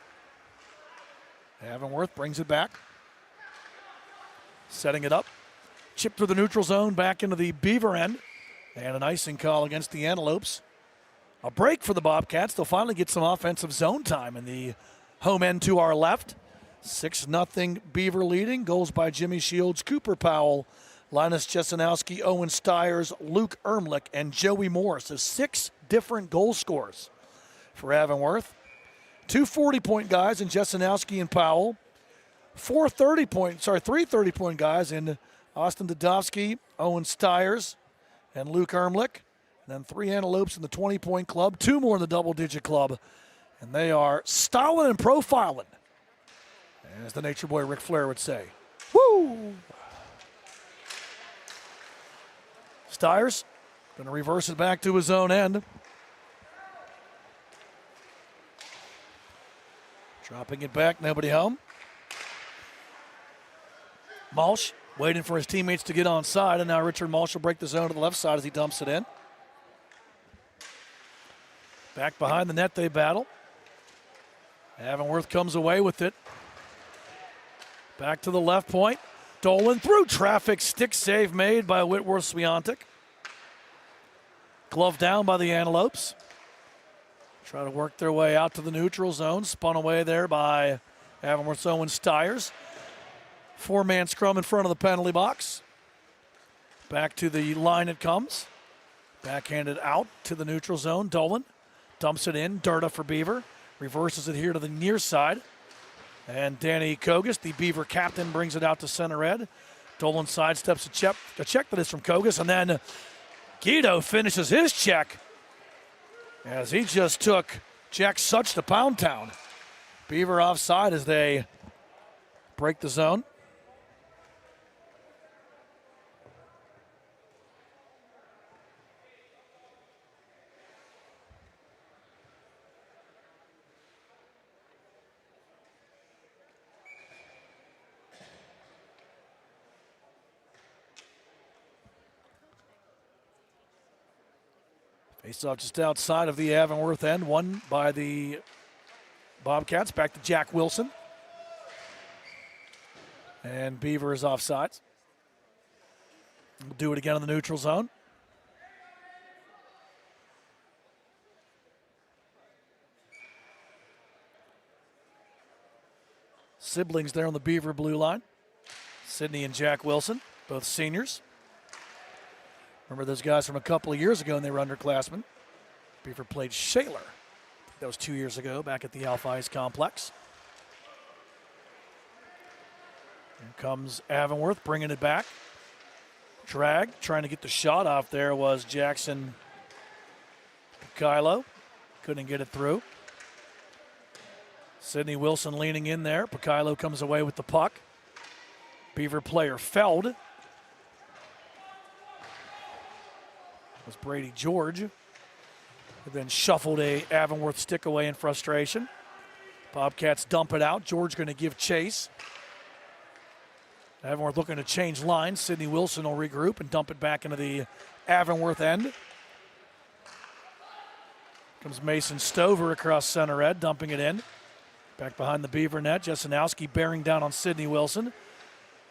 S5: Avonworth brings it back. Setting it up. Chip through the neutral zone back into the Beaver end. And an icing call against the Antelopes. A break for the Bobcats. They'll finally get some offensive zone time in the home end to our left. 6-0 Beaver leading. Goals by Jimmy Shields, Cooper Powell, Linus Chesanowski, Owen Stiers, Luke Ermlich, and Joey Morris. So 6 different goal scorers for Avonworth. 2 40-point guys in Chesanowski and Powell. 3 30-point guys in Austin Dudovsky, Owen Stiers, and Luke Ermlich. And then 3 Antelopes in the 20-point club, 2 more in the double-digit club. And they are styling and profiling, as the nature boy Ric Flair would say. Woo! Stiers going to reverse it back to his own end. Dropping it back, nobody home. Malsh waiting for his teammates to get onside, and now Richard Malsh will break the zone to the left side as he dumps it in. Back behind the net they battle. Avonworth comes away with it. Back to the left point. Dolan through traffic. Stick save made by Whitworth-Swiatek. Glove down by the Antelopes. Try to work their way out to the neutral zone. Spun away there by Avonworth's Owen Stiers. 4-man scrum in front of the penalty box. Back to the line it comes. Backhanded out to the neutral zone. Dolan dumps it in. Durda for Beaver. Reverses it here to the near side. And Danny Kogas, the Beaver captain, brings it out to center ed. Dolan sidesteps a check that is from Kogas. And then Guido finishes his check as he just took Jack Such to Pound Town. Beaver offside as they break the zone. Face-off just outside of the Avonworth end, won by the Bobcats. Back to Jack Wilson. And Beaver is offsides. We'll do it again in the neutral zone. siblings there on the Beaver blue line. Sydney and Jack Wilson, both seniors. Remember those guys from a couple of years ago, and they were underclassmen. Beaver played Shaler. That was 2 years ago back at the Alpha Ice Complex. Here comes Avonworth bringing it back. Drag, trying to get the shot off there was Jackson Pihl. Couldn't get it through. Sydney Wilson leaning in there. Pihl comes away with the puck. Beaver player Feld. It was Brady George, who then shuffled a Avonworth stick away in frustration. Bobcats dump it out. George going to give chase. Avonworth looking to change lines. Sydney Wilson will regroup and dump it back into the Avonworth end. Comes Mason Stover across center ed, dumping it in. Back behind the Beaver net. Jesenowski bearing down on Sydney Wilson.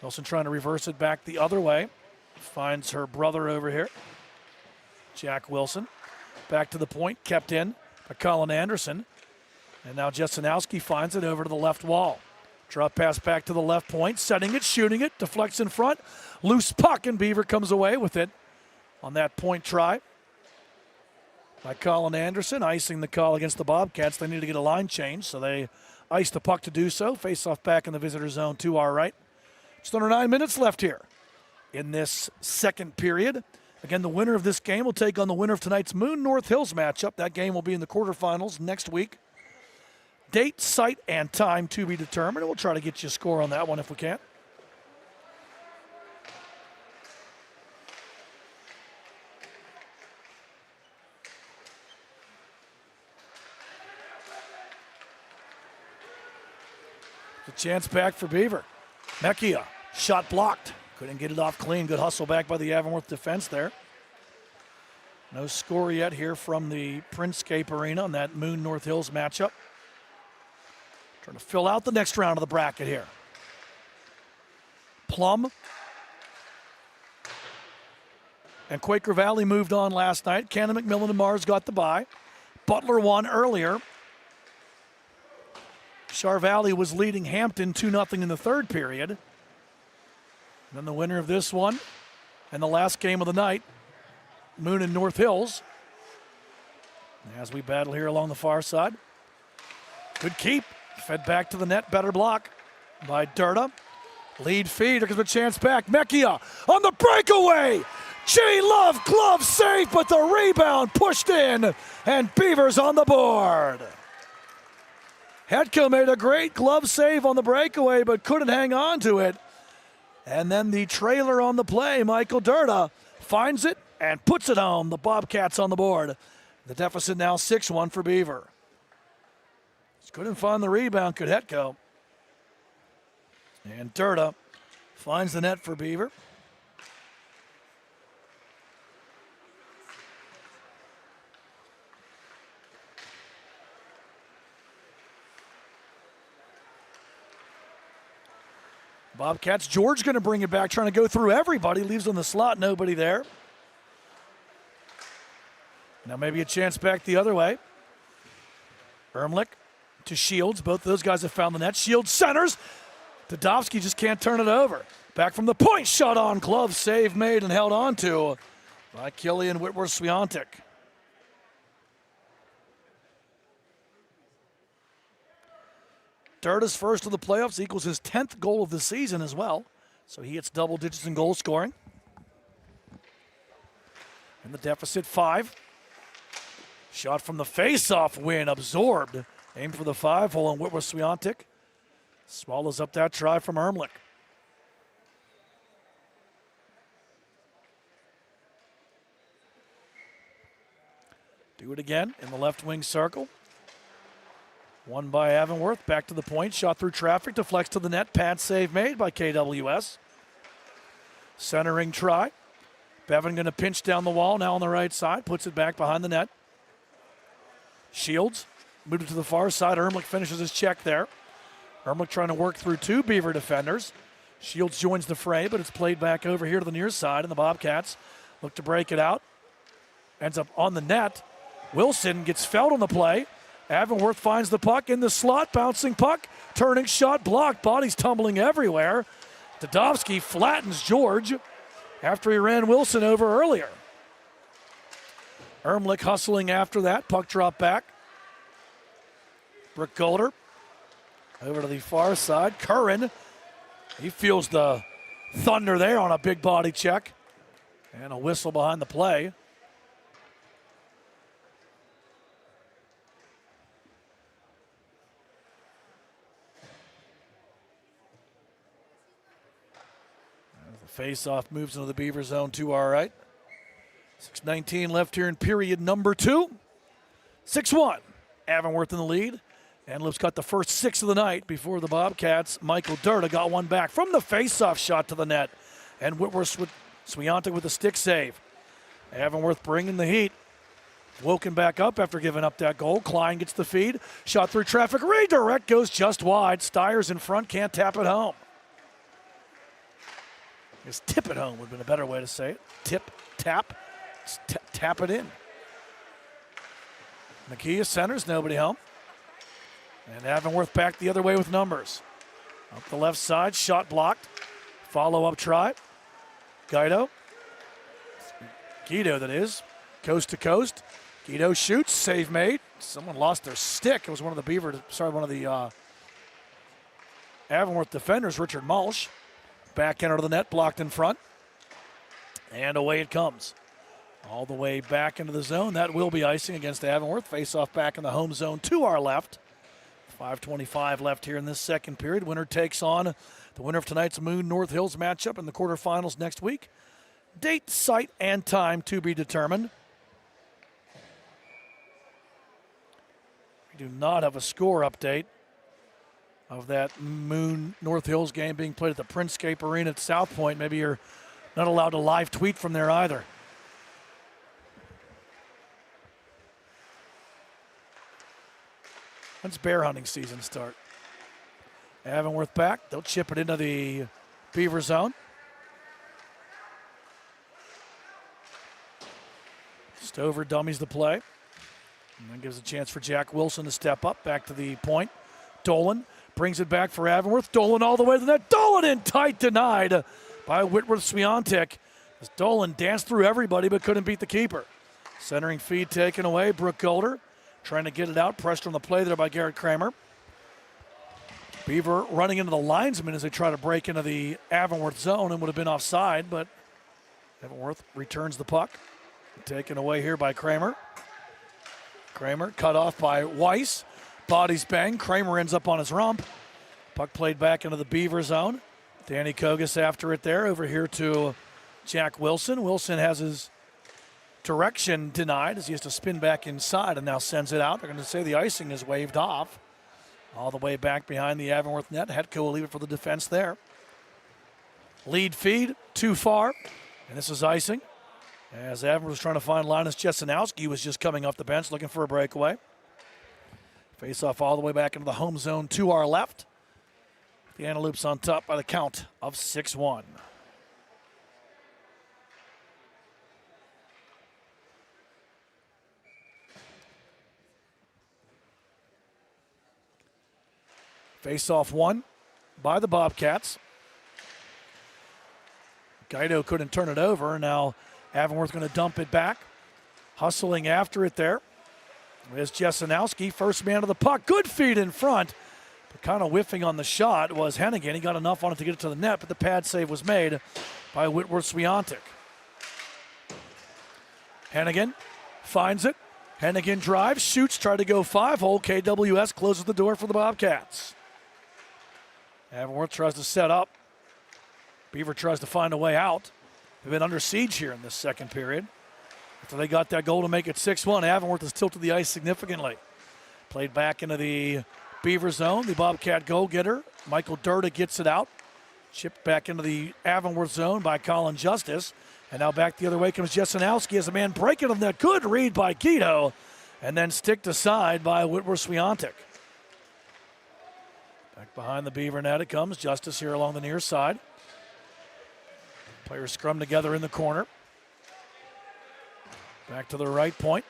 S5: Wilson trying to reverse it back the other way. Finds her brother over here, Jack Wilson. Back to the point, kept in by Colin Anderson. And now Jesenowski finds it over to the left wall. Drop pass back to the left point, setting it, shooting it, deflects in front. Loose puck, and Beaver comes away with it on that point try by Colin Anderson, icing the call against the Bobcats. They need to get a line change, so they ice the puck to do so. Face off back in the visitor zone to our right. Just under 9 minutes left here in this second period. Again, the winner of this game will take on the winner of tonight's Moon North Hills matchup. That game will be in the quarterfinals next week. Date, site, and time to be determined. We'll try to get you a score on that one if we can. The chance back for Beaver. Mecchia, shot blocked. Couldn't get it off clean. Good hustle back by the Avonworth defense there. No score yet here from the Princescape Arena on that Moon North Hills matchup. Trying to fill out the next round of the bracket here. Plum and Quaker Valley moved on last night. Cannon, McMillan, and Mars got the bye. Butler won earlier. Char Valley was leading Hampton 2-0 in the third period. And then the winner of this one and the last game of the night, Moon and North Hills. As we battle here along the far side. Good keep. Fed back to the net. Better block by Durda. Lead feed. Here comes a chance back. Mecchia on the breakaway. J-Love glove save, but the rebound pushed in, and Beavers on the board. Hetko made a great glove save on the breakaway, but couldn't hang on to it. And then the trailer on the play, Michael Durda, finds it and puts it home. The Bobcats on the board. The deficit now 6-1 for Beaver. Just couldn't find the rebound, could Hetko. And Durda finds the net for Beaver. Bobcats, George going to bring it back, trying to go through everybody. Leaves on the slot, nobody there. Now maybe a chance back the other way. Ermlich to Shields. Both those guys have found the net. Shields centers. Dudovsky just can't turn it over. Back from the point, shot on, glove save made and held on to by Killian Whitworth-Swiatek. Durda's first of the playoffs, equals his 10th goal of the season as well. So he hits double digits in goal scoring. And the deficit 5. Shot from the face-off win, absorbed. Aimed for the 5-hole, and Whitworth-Swiatek swallows up that try from Ermlich. Do it again in the left wing circle. Won by Avonworth, back to the point, shot through traffic, deflects to the net, pad save made by KWS. Centering try. Bevan going to pinch down the wall, now on the right side, puts it back behind the net. Shields moved it to the far side, Ermlich finishes his check there. Ermlich trying to work through two Beaver defenders. Shields joins the fray, but it's played back over here to the near side, and the Bobcats look to break it out. Ends up on the net. Wilson gets felled on the play. Avonworth finds the puck in the slot, bouncing puck, turning shot blocked, bodies tumbling everywhere. Dadovsky flattens George after he ran Wilson over earlier. Ermlich hustling after that, puck drop back. Brooke Golder over to the far side. Curran, he feels the thunder there on a big body check. And a whistle behind the play. Face-off moves into the Beaver zone to our right. 6:19 left here in period number 2. 6-1. Avonworth in the lead. Antelope's got the first 6 of the night before the Bobcats. Michael Durda got one back from the face-off shot to the net. And Whitworth with Swiatek with a stick save. Avonworth bringing the heat. Woken back up after giving up that goal. Klein gets the feed. Shot through traffic. Redirect goes just wide. Steyer's in front. Can't tap it home. I guess tip it home would have been a better way to say it. Tip, tap, tap it in. McKee centers, nobody home. And Avonworth back the other way with numbers. Up the left side, shot blocked. Follow-up try. Guido, that is, coast to coast. Guido shoots, save made. Someone lost their stick. It was one of the Avonworth defenders, Richard Malsh. Back end of the net, blocked in front. And away it comes. All the way back into the zone. That will be icing against Avonworth. Face-off back in the home zone to our left. 5:25 left here in this second period. Winner takes on the winner of tonight's Moon North Hills matchup in the quarterfinals next week. Date, site, and time to be determined. We do not have a score update of that Moon North Hills game being played at the Printscape Arena at South Point. Maybe you're not allowed to live tweet from there either. When's bear hunting season start? Avonworth back. They'll chip it into the Beaver zone. Stover dummies the play. And then gives a chance for Jack Wilson to step up. Back to the point. Dolan brings it back for Avonworth. Dolan all the way to the net. Dolan in tight, denied by Whitworth Swiatek. As Dolan danced through everybody but couldn't beat the keeper. Centering feed taken away. Brooke Golder trying to get it out. Pressed on the play there by Garrett Kramer. Beaver running into the linesman as they try to break into the Avonworth zone and would have been offside, but Avonworth returns the puck. Taken away here by Kramer. Kramer cut off by Weiss. Bodies bang. Kramer ends up on his rump. Puck played back into the Beaver zone. Danny Kogas after it there. Over here to Jack Wilson. Wilson has his direction denied as he has to spin back inside and now sends it out. They're going to say the icing is waved off. All the way back behind the Avonworth net. Hetko will leave it for the defense there. Lead feed, too far. And this is icing. As Avonworth was trying to find Linus Jesenowski, was just coming off the bench looking for a breakaway. Face-off all the way back into the home zone to our left. The Antelopes on top by the count of 6-1. Face-off won by the Bobcats. Guido couldn't turn it over. Now Avonworth going to dump it back. Hustling after it there. There's Jesenowski, first man of the puck. Good feed in front. But kind of whiffing on the shot was Hennigan. He got enough on it to get it to the net, but the pad save was made by Whitworth Swiatek. Hennigan finds it. Hennigan drives, shoots, tried to go 5-hole. KWS closes the door for the Bobcats. Avonworth tries to set up. Beaver tries to find a way out. They've been under siege here in this second period. After they got that goal to make it 6-1, Avonworth has tilted the ice significantly. Played back into the Beaver zone. The Bobcat goal-getter, Michael Durda, gets it out. Chipped back into the Avonworth zone by Colin Justice. And now back the other way comes Jesenowski as a man breaking on that. Good read by Guido. And then sticked aside by Whitworth Swiatek. Back behind the Beaver net it comes. Justice here along the near side. Players scrum together in the corner. Back to the right point.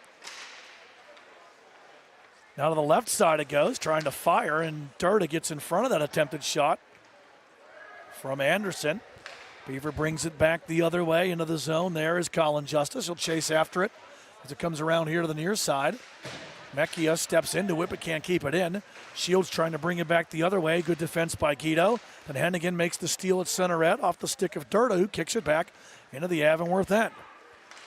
S5: Now to the left side it goes, trying to fire, and Durda gets in front of that attempted shot from Anderson. Beaver brings it back the other way into the zone. There is Colin Justice. He'll chase after it as it comes around here to the near side. Mecchia steps into it but can't keep it in. Shields trying to bring it back the other way. Good defense by Guido. Then Hennigan makes the steal at center red off the stick of Durda, who kicks it back into the Avonworth end.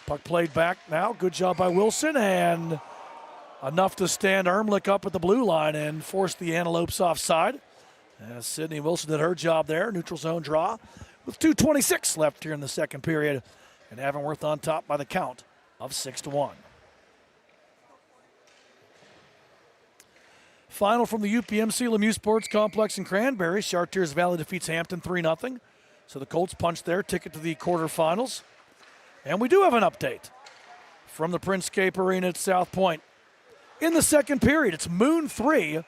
S5: Puck played back now. Good job by Wilson, and enough to stand Ermlich up at the blue line and force the Antelopes offside. As Sydney Wilson did her job there. Neutral zone draw with 2:26 left here in the second period. And Avonworth on top by the count of 6-1. Final from the UPMC Lemieux Sports Complex in Cranberry. Chartiers Valley defeats Hampton 3-0. So the Colts punch their ticket to the quarterfinals. And we do have an update from the Prinscape Arena at South Point. In the second period, it's Moon 3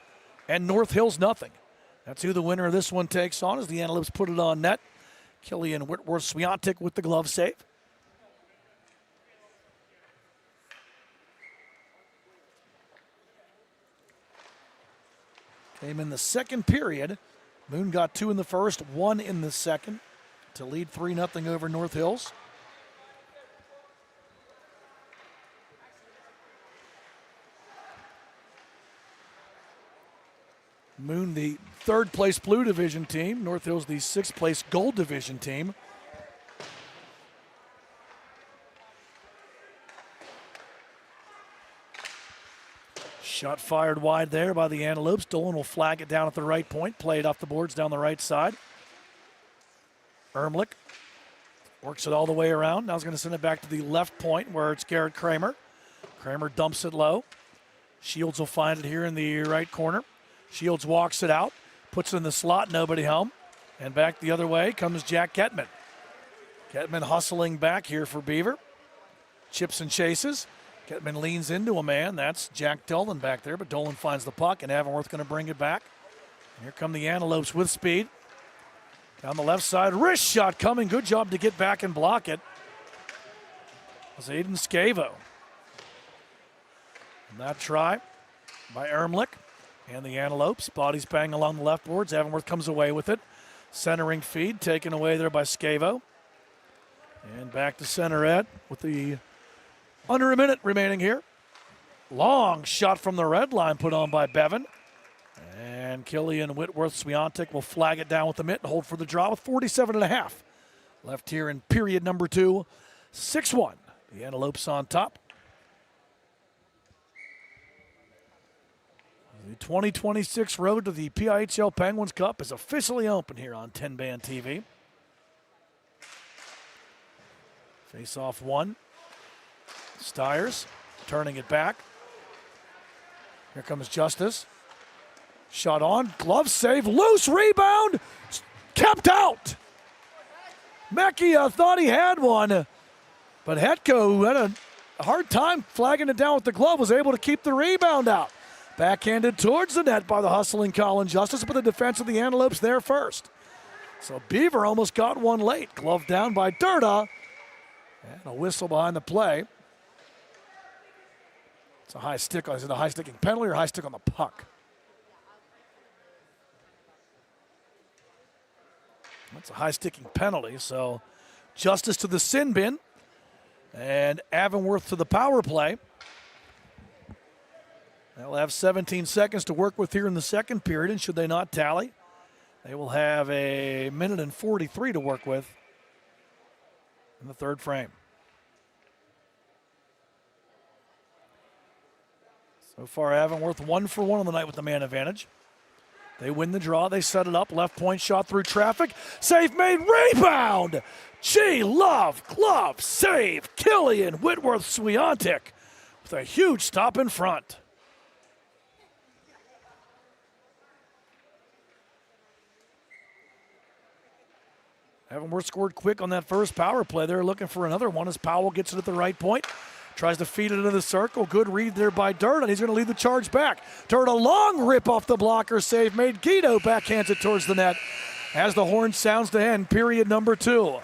S5: and North Hills nothing. That's who the winner of this one takes on as the Antelopes put it on net. Killian Whitworth-Swiatek with the glove save. Came in the second period. Moon got 2 in the first, 1 in the second to lead 3-0 over North Hills. Moon, the third-place Blue Division team. North Hills, the sixth-place Gold Division team. Shot fired wide there by the Antelopes. Dolan will flag it down at the right point. Played off the boards down the right side. Ermlich works it all the way around. Now he's going to send it back to the left point where it's Garrett Kramer. Kramer dumps it low. Shields will find it here in the right corner. Shields walks it out, puts it in the slot, nobody home. And back the other way comes Jack Ketman. Ketman hustling back here for Beaver. Chips and chases. Ketman leans into a man. That's Jack Dolan back there, but Dolan finds the puck, and Avonworth going to bring it back. And here come the Antelopes with speed. Down the left side, wrist shot coming. Good job to get back and block it. It was Aiden Scavo. And that try by Ermlich. And the Antelopes, bodies bang along the left boards. Avonworth comes away with it. Centering feed taken away there by Scavo. And back to center Ed with the under a minute remaining here. Long shot from the red line put on by Bevan. And Killian Whitworth-Swiatek will flag it down with the mitt and hold for the draw with 47.5 left here in period number 2. 6-1. The Antelopes on top. The 2026 road to the PIHL Penguins Cup is officially open here on TenbandTV. Face-off 1. Stiers turning it back. Here comes Justice. Shot on, glove save, loose rebound, kept out. Mecchia thought he had one, but Hetko, who had a hard time flagging it down with the glove, was able to keep the rebound out. Backhanded towards the net by the hustling Colin Justice, but the defense of the Antelopes there first. So Beaver almost got one late. Glove down by Durda. And a whistle behind the play. It's a high stick. Is it a high sticking penalty or high stick on the puck? That's a high sticking penalty. So Justice to the sin bin. And Avonworth to the power play. They'll have 17 seconds to work with here in the second period, and should they not tally, they will have a minute and 43 to work with in the third frame. So far, Avonworth 1 for 1 on the night with the man advantage. They win the draw. They set it up. Left point shot through traffic. Save made. Rebound. Love. Glove. Save. Killian Whitworth-Swiatek with a huge stop in front. Avonworth scored quick on that first power play. They're looking for another one as Powell gets it at the right point. Tries to feed it into the circle. Good read there by Durda, and he's going to lead the charge back. Durda, long rip off the blocker save made. Guido backhands it towards the net as the horn sounds to end period number 2.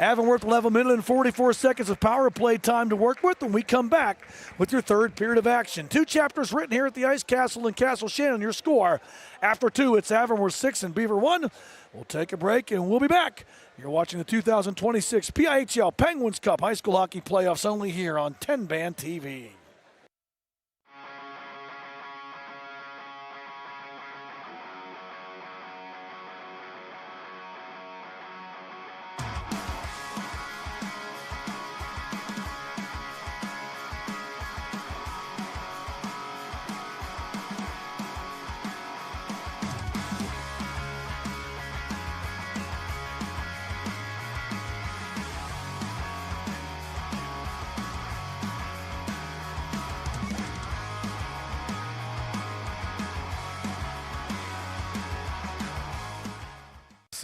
S5: Avonworth will have 1 minute and 44 seconds of power play time to work with when we come back with your third period of action. 2 chapters written here at the Ice Castle in Castle Shannon. Your score after 2, it's Avonworth 6 and Beaver 1. We'll take a break and we'll be back. You're watching the 2026 PIHL Penguins Cup High School Hockey Playoffs only here on TenbandTV.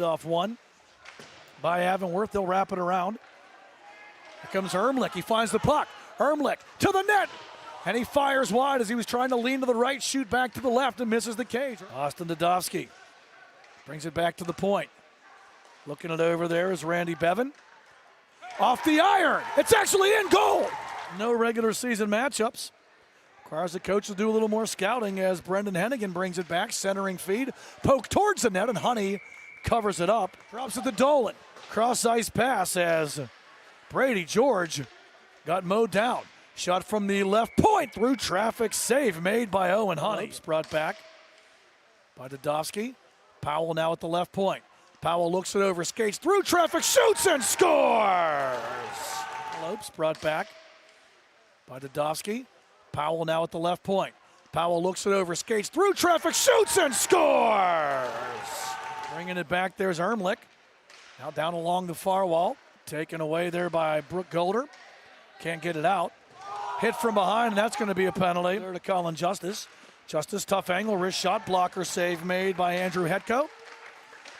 S5: Off one by Avonworth. They'll wrap it around. Here comes Ermlich. He finds the puck. Ermlich to the net. And he fires wide as he was trying to lean to the right, shoot back to the left, and misses the cage. Austin Dadovsky brings it back to the point. Looking it over there is Randy Bevan. Off the iron. It's actually in goal. No regular season matchups. Requires the coach to do a little more scouting as Brendan Hennigan brings it back. Centering feed. Poke towards the net, and Honey covers it up. Drops it to Dolan. Cross ice pass as Brady George got mowed down. Shot from the left point through traffic. Save made by Owen Honey. Brought back by Dadovsky. Powell now at the left point. Powell looks it over, skates through traffic, shoots and scores! Lopes brought back by Dadovsky. Powell now at the left point. Powell looks it over, skates through traffic, shoots and scores! Bringing it back, there's Ermlich. Now down along the far wall. Taken away there by Brooke Golder. Can't get it out. Hit from behind, and that's going to be a penalty. There to Colin Justice. Justice, tough angle, wrist shot, blocker save made by Andrew Hetko.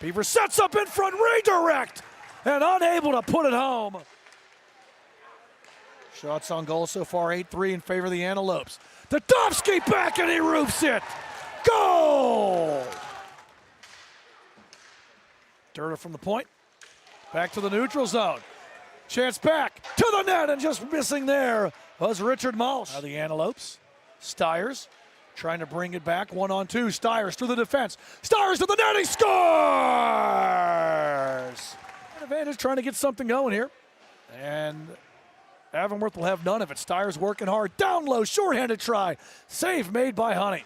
S5: Beaver sets up in front, redirect, and unable to put it home. Shots on goal so far, 8-3 in favor of the Antelopes. Dadovsky back, and he roofs it. Goal! Durda from the point, back to the neutral zone. Chance back to the net, and just missing there was Richard Malsh. Now the Antelopes, Stiers trying to bring it back, 1-on-2. Stiers through the defense. Stiers to the net, he scores! Advantage trying to get something going here. And Avonworth will have none of it. Stiers working hard, down low, shorthanded try. Save made by Honey.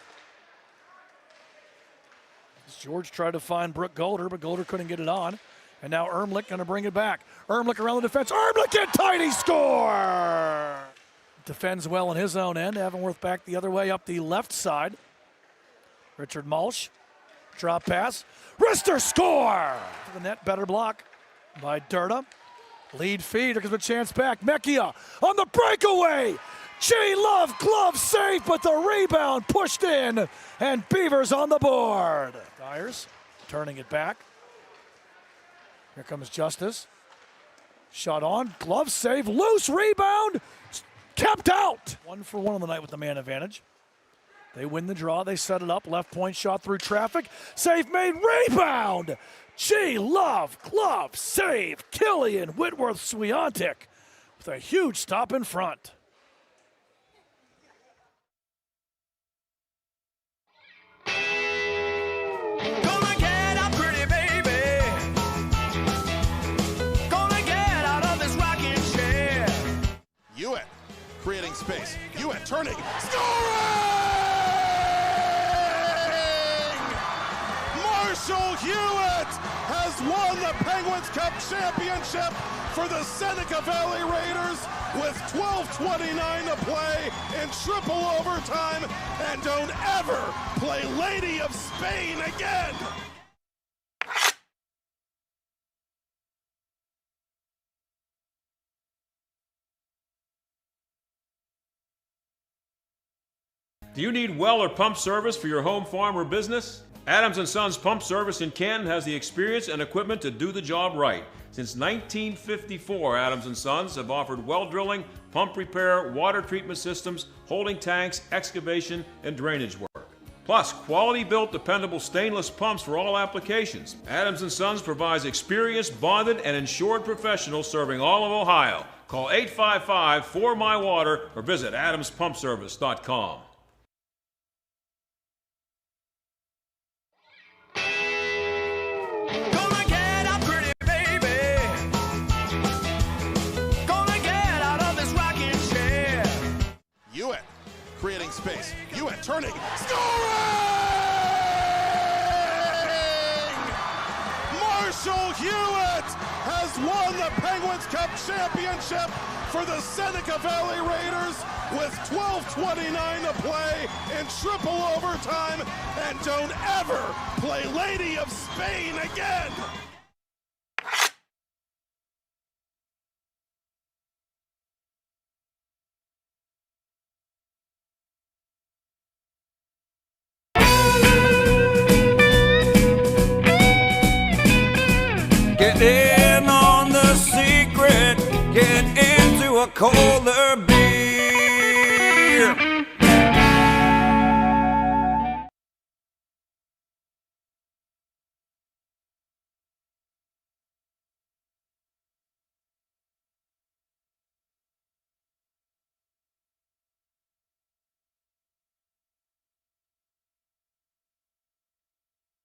S5: George tried to find Brooke Golder, but Golder couldn't get it on. And now Ermlich going to bring it back. Ermlich around the defense. Ermlich in tight, he score! Defends well in his own end. Avonworth back the other way up the left side. Richard Malsh. Drop pass. Rister score! To the net, better block by Durda. Lead feed, here comes a chance back. Mecchia on the breakaway. Love glove save, but the rebound pushed in, and Beavers on the board. Stiers turning it back. Here comes Justice. Shot on, glove save, loose rebound, kept out. 1-for-1 on the night with the man advantage. They win the draw, they set it up, left point shot through traffic, save made, rebound. Love glove save, Killian Whitworth-Swiatek with a huge stop in front.
S3: Hewitt creating space. Hewitt turning, scoring! Marshall Hewitt has won the Penguins Cup championship for the Seneca Valley Raiders with 12:29 to play in triple overtime, and don't ever play Lady of Spain again.
S4: Do you need well or pump service for your home, farm, or business? Adams & Sons Pump Service in Canton has the experience and equipment to do the job right. Since 1954, Adams & Sons have offered well drilling, pump repair, water treatment systems, holding tanks, excavation, and drainage work. Plus, quality-built, dependable stainless pumps for all applications. Adams & Sons provides experienced, bonded, and insured professionals serving all of Ohio. Call 855-4MY-WATER or visit adamspumpservice.com.
S2: Gonna get out, pretty baby. Gonna get out of this rocking chair.
S3: Hewitt creating space. Hewitt turning, scoring! Marshall Hewitt has won the Penguins Cup championship for the Seneca Valley Raiders with 12:29 to play in triple overtime, and don't ever play Lady of Spain again.
S2: Get in on the secret. Get into a colder beer.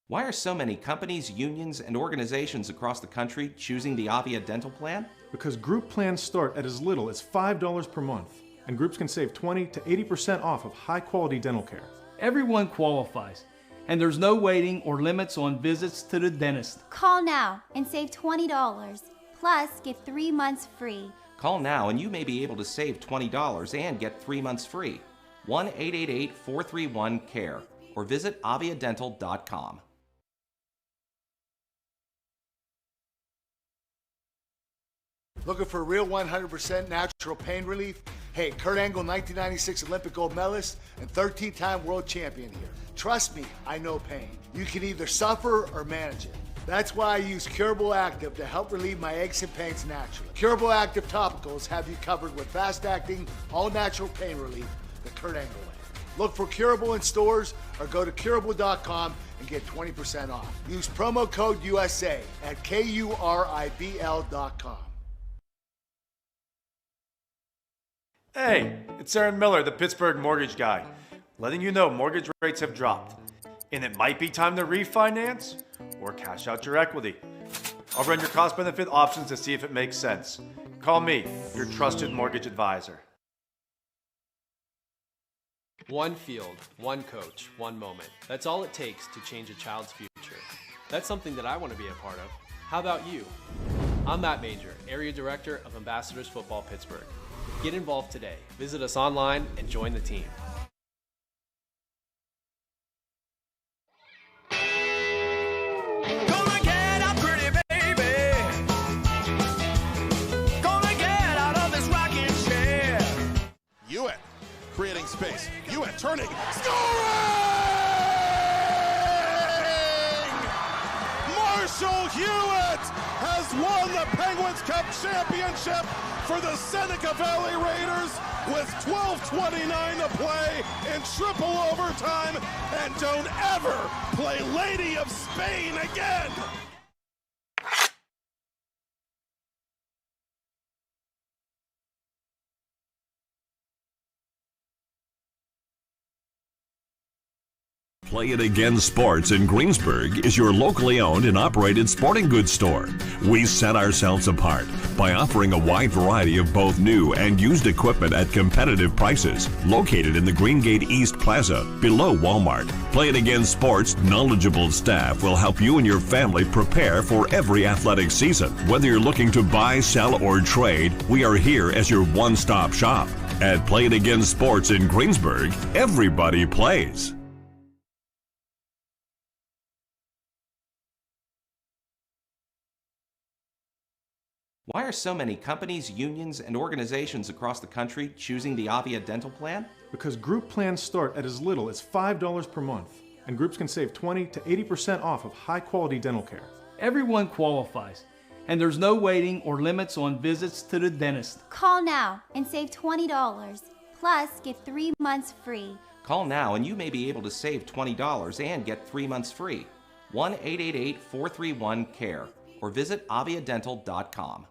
S8: Why are so many companies, unions, and organizations across the country choosing the Avia dental plan?
S9: Because group plans start at as little as $5 per month, and groups can save 20 to 80% off of high-quality dental care.
S10: Everyone qualifies, and there's no waiting or limits on visits to the dentist.
S11: Call now and save $20, plus get 3 months free.
S8: Call now and you may be able to save $20 and get 3 months free. 1-888-431-CARE or visit aviadental.com.
S6: Looking for real 100% natural pain relief? Hey, Kurt Angle, 1996 Olympic gold medalist and 13-time world champion here. Trust me, I know pain. You can either suffer or manage it. That's why I use Curable Active to help relieve my aches and pains naturally. Curable Active topicals have you covered with fast-acting, all-natural pain relief the Kurt Angle way. Look for Curable in stores or go to curable.com and get 20% off. Use promo code USA at KURIBL.com.
S12: Hey, it's Aaron Miller, the Pittsburgh mortgage guy, letting you know mortgage rates have dropped, and it might be time to refinance or cash out your equity. I'll run your cost-benefit options to see if it makes sense. Call me, your trusted mortgage advisor.
S1: One field, one coach, one moment. That's all it takes to change a child's future. That's something that I want to be a part of. How about you? I'm Matt Major, Area Director of Ambassadors Football Pittsburgh. Get involved today. Visit us online and join the team.
S2: Gonna get out, pretty baby. Gonna get out of this rocking chair.
S3: Hewitt creating space. Hewitt turning, scoring! Marshall Hewitt has won the Penguins Cup championship for the Seneca Valley Raiders with 12:29 to play in triple overtime, and don't ever play Lady of Spain again.
S7: Play It Again Sports in Greensburg is your locally owned and operated sporting goods store. We set ourselves apart by offering a wide variety of both new and used equipment at competitive prices. Located in the Greengate East Plaza, below Walmart, Play It Again Sports' knowledgeable staff will help you and your family prepare for every athletic season. Whether you're looking to buy, sell, or trade, we are here as your one-stop shop. At Play It Again Sports in Greensburg, everybody plays.
S8: Why are so many companies, unions, and organizations across the country choosing the Avia dental plan?
S9: Because group plans start at as little as $5 per month, and groups can save 20 to 80% off of high-quality dental care.
S10: Everyone qualifies, and there's no waiting or limits on visits to the dentist.
S11: Call now and save $20, plus get 3 months free.
S8: Call now and you may be able to save $20 and get 3 months free. 1-888-431-CARE or visit aviadental.com.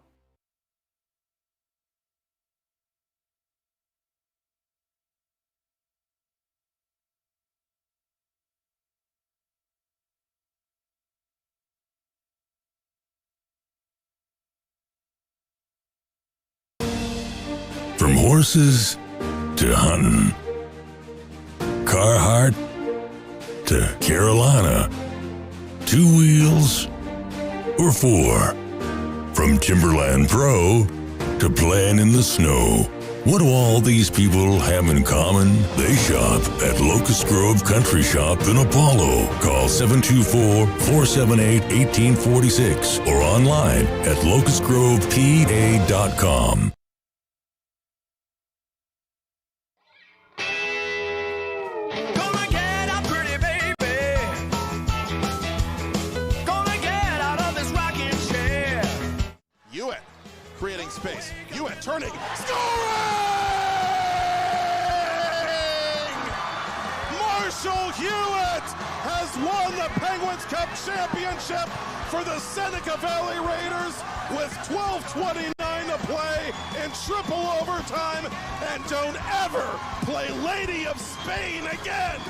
S13: From horses to hunting, Carhartt to Carolina, 2 wheels or 4, from Timberland Pro to playing in the snow. What do all these people have in common? They shop at Locust Grove Country Shop in Apollo. Call 724-478-1846 or online at locustgrovepa.com.
S3: Creating space. Hewitt turning. Scoring! Marshall Hewitt has won the Penguins Cup championship for the Seneca Valley Raiders with 12:29 to play in triple overtime. And don't ever play Lady of Spain again.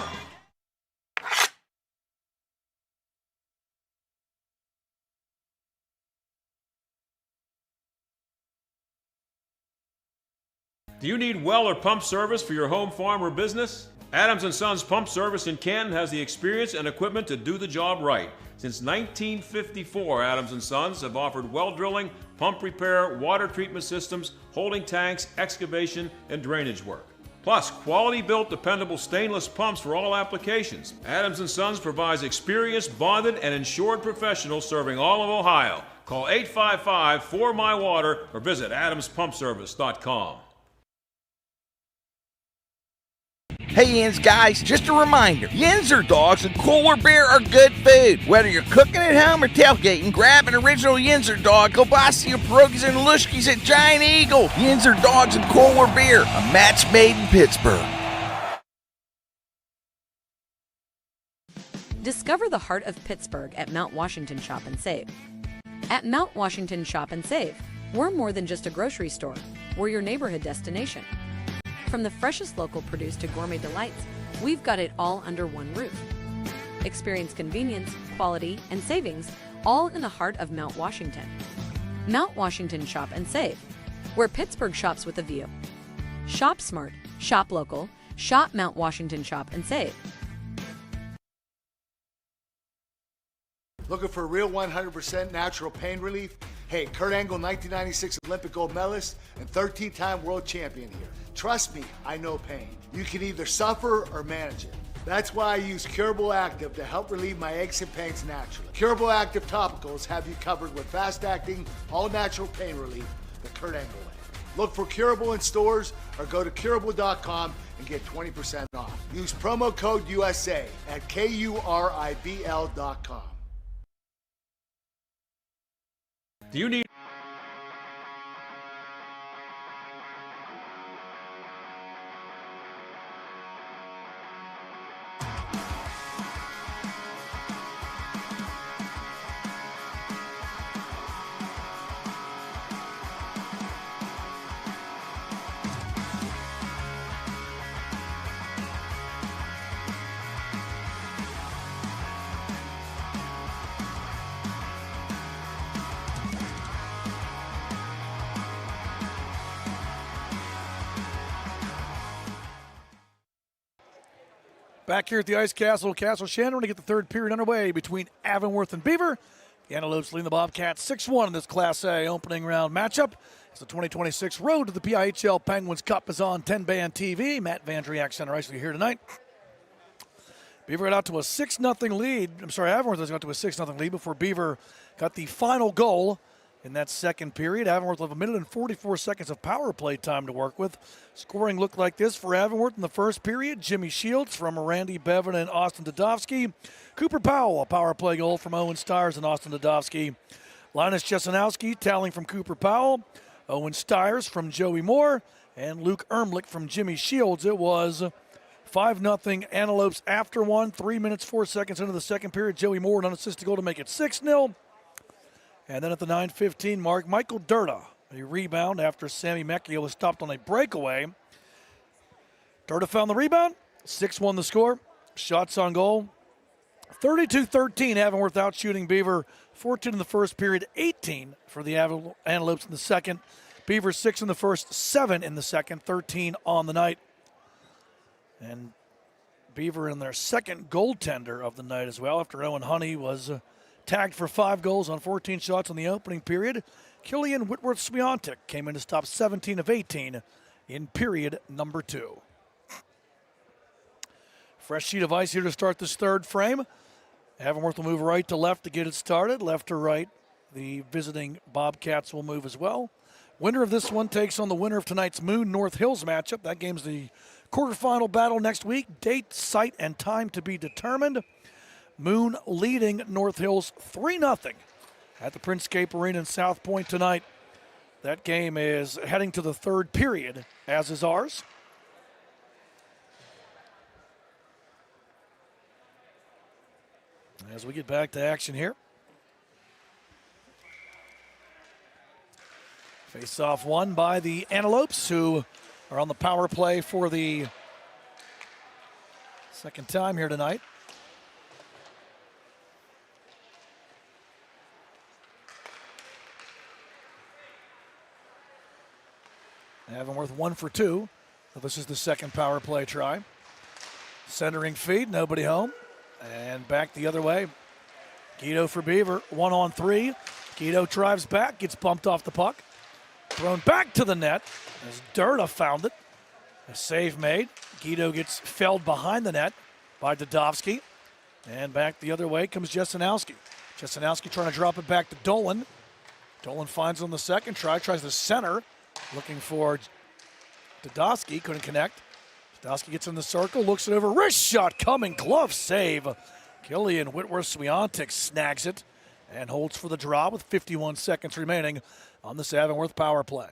S4: Do you need well or pump service for your home, farm, or business? Adams & Sons Pump Service in Canton has the experience and equipment to do the job right. Since 1954, Adams & Sons have offered well drilling, pump repair, water treatment systems, holding tanks, excavation, and drainage work. Plus, quality-built, dependable stainless pumps for all applications. Adams & Sons provides experienced, bonded, and insured professionals serving all of Ohio. Call 855-4MY-WATER or visit adamspumpservice.com.
S14: Hey Yins guys, just a reminder, Yinzer dogs and Cooler Beer are good food. Whether you're cooking at home or tailgating, grab an original Yinzer dog, kielbasa, pierogies, and lushkis at Giant Eagle. Yinzer dogs and Cooler Beer, a match made in Pittsburgh.
S15: Discover the heart of Pittsburgh at Mount Washington Shop and Save. At Mount Washington Shop and Save, we're more than just a grocery store. We're your neighborhood destination. From the freshest local produce to gourmet delights, we've got it all under one roof. Experience convenience, quality, and savings, all in the heart of Mount Washington. Mount Washington Shop and Save, where Pittsburgh shops with a view. Shop smart, shop local, shop Mount Washington Shop and Save.
S6: Looking for real 100% natural pain relief? Hey, Kurt Angle, 1996 Olympic gold medalist and 13-time world champion here. Trust me, I know pain. You can either suffer or manage it. That's why I use Curable Active to help relieve my aches and pains naturally. Curable Active topicals have you covered with fast-acting, all-natural pain relief the Kurt Angle way. Look for Curable in stores or go to curable.com and get 20% off. Use promo code USA at KURIBL.com.
S4: Do you need
S5: Back here at the Ice Castle, Castle Shannon, to get the third period underway between Avonworth and Beaver. The Antelopes leading the Bobcats 6-1 in this Class A opening round matchup. As the 2026 road to the PIHL Penguins Cup is on TenbandTV. Matt Vandriak, center ice, here tonight. Beaver got out to a 6-0 lead. Avonworth has got to a 6-0 lead before Beaver got the final goal in that second period. Avonworth will have 1 minute and 44 seconds of power play time to work with. Scoring looked like this for Avonworth in the first period. Jimmy Shields from Randy Bevan and Austin Dudovsky. Cooper Powell, a power play goal from Owen Stiers and Austin Dudovsky. Linus Chesanowski tallying from Cooper Powell. Owen Stiers from Joey Moore. And Luke Ermlich from Jimmy Shields. It was 5-0 Antelopes after one. 3 minutes, 4 seconds into the second period. Joey Moore, an unassisted goal to make it 6-0. And then at the 9:15 mark, Michael Durda, a rebound after Sammy Mecchio was stopped on a breakaway. Durda found the rebound. 6-1 the score. Shots on goal. 32-13, Avonworth out shooting Beaver. 14 in the first period, 18 for the Antelopes in the second. Beaver 6 in the first, 7 in the second, 13 on the night. And Beaver in their second goaltender of the night as well, after Owen Honey was tagged for 5 goals on 14 shots in the opening period. Killian Whitworth-Swiatek came in to stop 17 of 18 in period number 2. Fresh sheet of ice here to start this third frame. Avonworth will move right to left to get it started. Left to right, the visiting Bobcats will move as well. Winner of this one takes on the winner of tonight's Moon North Hills matchup. That game's the quarterfinal battle next week. Date, site, and time to be determined. Moon leading North Hills 3-0 at the Princecape Arena in South Point tonight. That game is heading to the third period, as is ours. As we get back to action here. Face-off won by the Antelopes, who are on the power play for the second time here tonight. Avonworth 1 for 2. So this is the second power play try. Centering feed, nobody home. And back the other way. Guido for Beaver, 1-on-3. Guido drives back, gets bumped off the puck. Thrown back to the net as Durda found it. A save made. Guido gets felled behind the net by Dudovsky. And back the other way comes Jesenowski. Jesenowski trying to drop it back to Dolan. Dolan finds on the second try, tries the center, looking for Dudovsky, couldn't connect. Dudovsky gets in the circle, looks it over, wrist shot coming, glove save. Killian Whitworth-Swiatek snags it and holds for the draw with 51 seconds remaining on this Avonworth power play.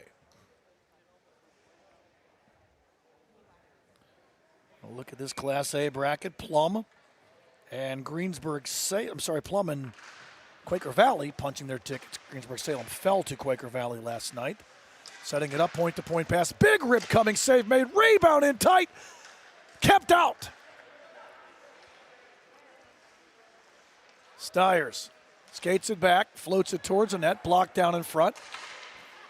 S5: A look at this Class A bracket. Plum and Plum and Quaker Valley punching their tickets. Greensburg-Salem fell to Quaker Valley last night. Setting it up, point-to-point pass. Big rip coming, save made, rebound in tight. Kept out. Stiers skates it back, floats it towards the net, blocked down in front.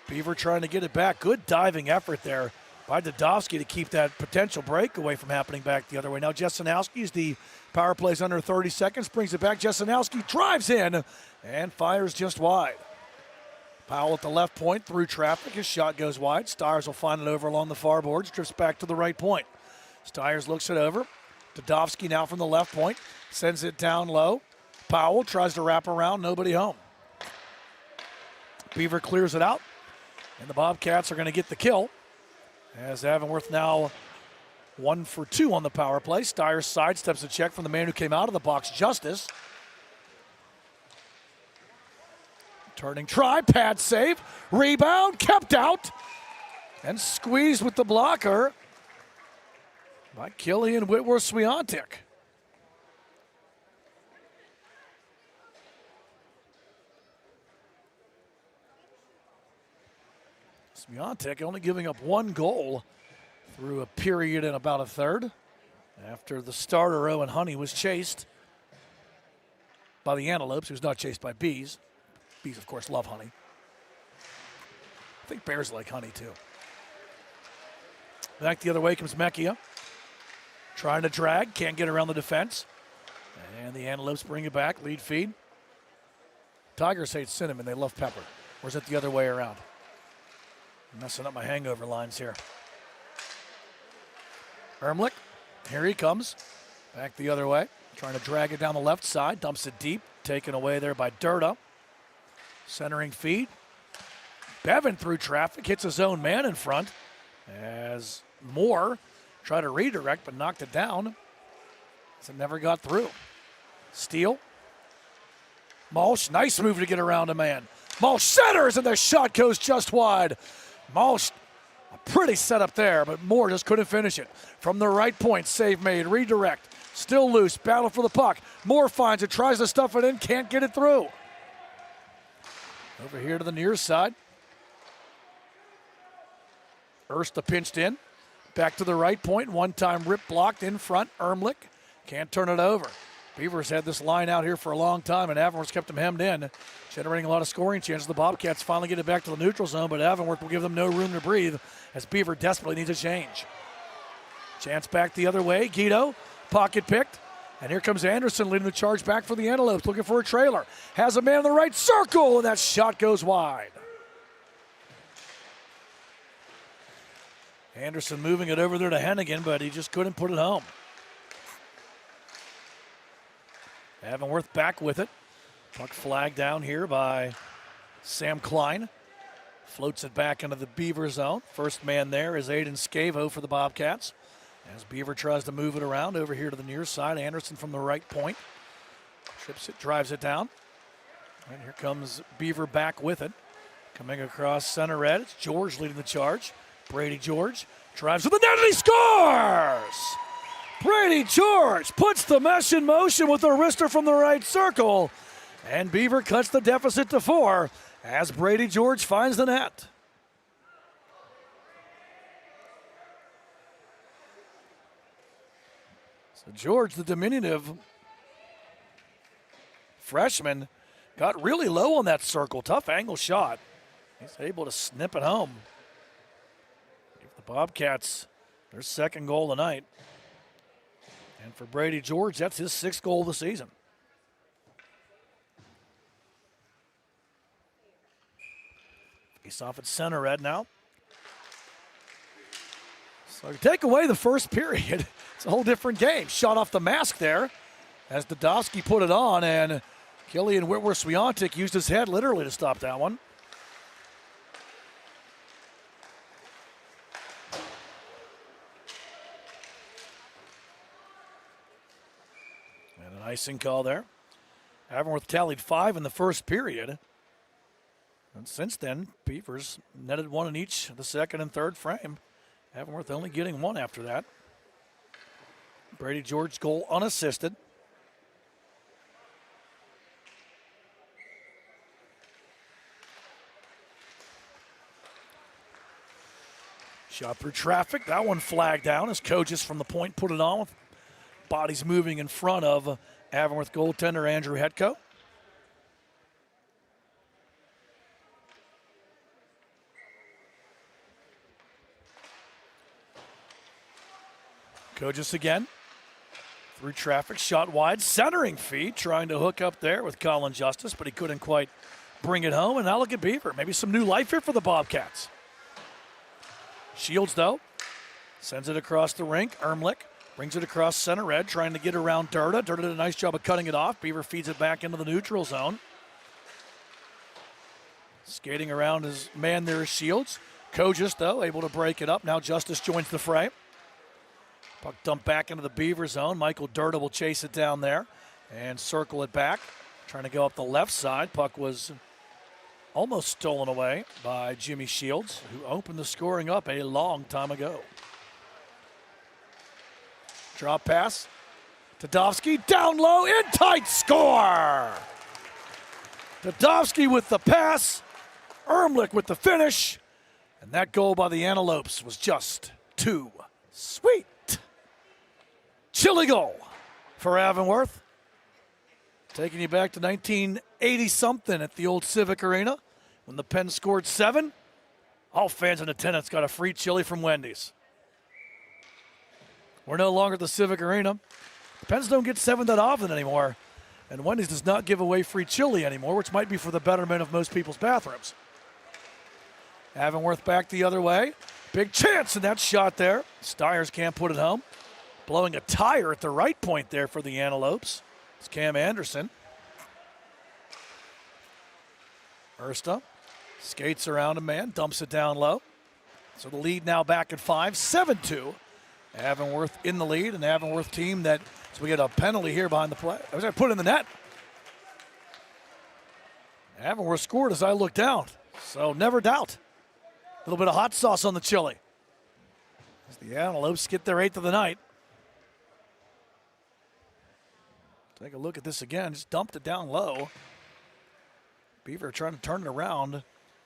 S5: Beaver trying to get it back. Good diving effort there by Dudovsky to keep that potential breakaway from happening back the other way. Now Jesenowski, as the power play's under 30 seconds, brings it back. Jesenowski drives in and fires just wide. Powell at the left point, through traffic. His shot goes wide. Stiers will find it over along the far boards, drifts back to the right point. Stiers looks it over. Dudovsky now from the left point, sends it down low. Powell tries to wrap around, nobody home. Beaver clears it out, and the Bobcats are going to get the kill. As Avonworth now 1 for 2 on the power play. Stiers sidesteps a check from the man who came out of the box, Justice. Turning try, pad save, rebound, kept out, and squeezed with the blocker by Killian Whitworth-Swiatek. Swiatek only giving up 1 goal through a period and about a third after the starter Owen Honey was chased by the Antelopes. He was not chased by bees. Bees, of course, love honey. I think bears like honey, too. Back the other way comes Mecchia. Trying to drag, can't get around the defense. And the Antelopes bring it back, lead feed. Tigers hate cinnamon, they love pepper. Or is it the other way around? I'm messing up my hangover lines here. Ermlich, here he comes. Back the other way, trying to drag it down the left side, dumps it deep, taken away there by Durda. Centering feed. Bevan through traffic, hits his own man in front as Moore tried to redirect but knocked it down as it never got through. Steele. Malsh, nice move to get around a man. Malsh centers and the shot goes just wide. Malsh, a Pretty setup there, but Moore just couldn't finish it. From the right point, save made, redirect. Still loose, battle for the puck. Moore finds it, tries to stuff it in, can't get it through. Over here to the near side. Ersta pinched in. Back to the right point, one-time rip blocked in front. Ermlich can't turn it over. Beavers had this line out here for a long time, and Avonworth's kept them hemmed in, generating a lot of scoring chances. The Bobcats finally get it back to the neutral zone, but Avonworth will give them no room to breathe as Beaver desperately needs a change. Chance back the other way. Guido, pocket picked, and here comes Anderson leading the charge back for the Antelopes, looking for a trailer. Has a man in the right circle, and that shot goes wide. Anderson moving it over there to Hennigan, but he just couldn't put it home. Avonworth back with it. Puck flag down here by Sam Klein. Floats it back into the Beaver zone. First man there is Aiden Scavo for the Bobcats. As Beaver tries to move it around over here to the near side. Anderson from the right point. Trips it, drives it down. And here comes Beaver back with it. Coming across center red. It's George leading the charge. Brady George drives to the net and he scores! Brady George puts the mesh in motion with a wrister from the right circle. And Beaver cuts the deficit to 4 as Brady George finds the net. So George, the diminutive freshman, got really low on that circle. Tough angle shot. He's able to snip it home. Give the Bobcats their second goal tonight. And for Brady George, that's his 6th goal of the season. Face off at center red now. So take away the first period. It's a whole different game. Shot off the mask there as Dadowski put it on, and Killian Whitworth-Swiatek used his head literally to stop that one. And an icing call there. Avonworth tallied 5 in the first period. And since then, Beavers netted 1 in each the second and third frame. Avonworth only getting 1 after that. Brady George goal unassisted. Shot through traffic. That one flagged down as coaches from the point put it on with bodies moving in front of Avonworth goaltender Andrew Hetko. Kojus again. Through traffic, shot wide, centering feed, trying to hook up there with Colin Justice, but he couldn't quite bring it home. And now look at Beaver. Maybe some new life here for the Bobcats. Shields, though, sends it across the rink. Ermlich brings it across center red, trying to get around Durda. Durda did a nice job of cutting it off. Beaver feeds it back into the neutral zone. Skating around his man there is Shields. Kojus, though, able to break it up. Now Justice joins the fray. Puck dumped back into the Beaver zone. Michael Durda will chase it down there and circle it back. Trying to go up the left side. Puck was almost stolen away by Jimmy Shields, who opened the scoring up a long time ago. Drop pass. Dadowski down low, in tight, score! Dadowski with the pass. Ermlich with the finish. And that goal by the Antelopes was just too sweet. Chilly goal for Avonworth. Taking you back to 1980-something at the old Civic Arena when the Pens scored 7. All fans in attendance got a free chili from Wendy's. We're no longer at the Civic Arena. The Pens don't get 7 that often anymore, and Wendy's does not give away free chili anymore, which might be for the betterment of most people's bathrooms. Avonworth back the other way. Big chance in that shot there. Stiers can't put it home. Blowing a tire at the right point there for the Antelopes. It's Cam Anderson. Ersta skates around a man, dumps it down low. So the lead now back at 5, 7-2. Avonworth in the lead, an Avonworth team that, so we get a penalty here behind the play. I was going to put it in the net. Avonworth scored as I looked down, so never doubt. A little bit of hot sauce on the chili. As the Antelopes get their 8th of the night. Take a look at this again. Just dumped it down low. Beaver trying to turn it around.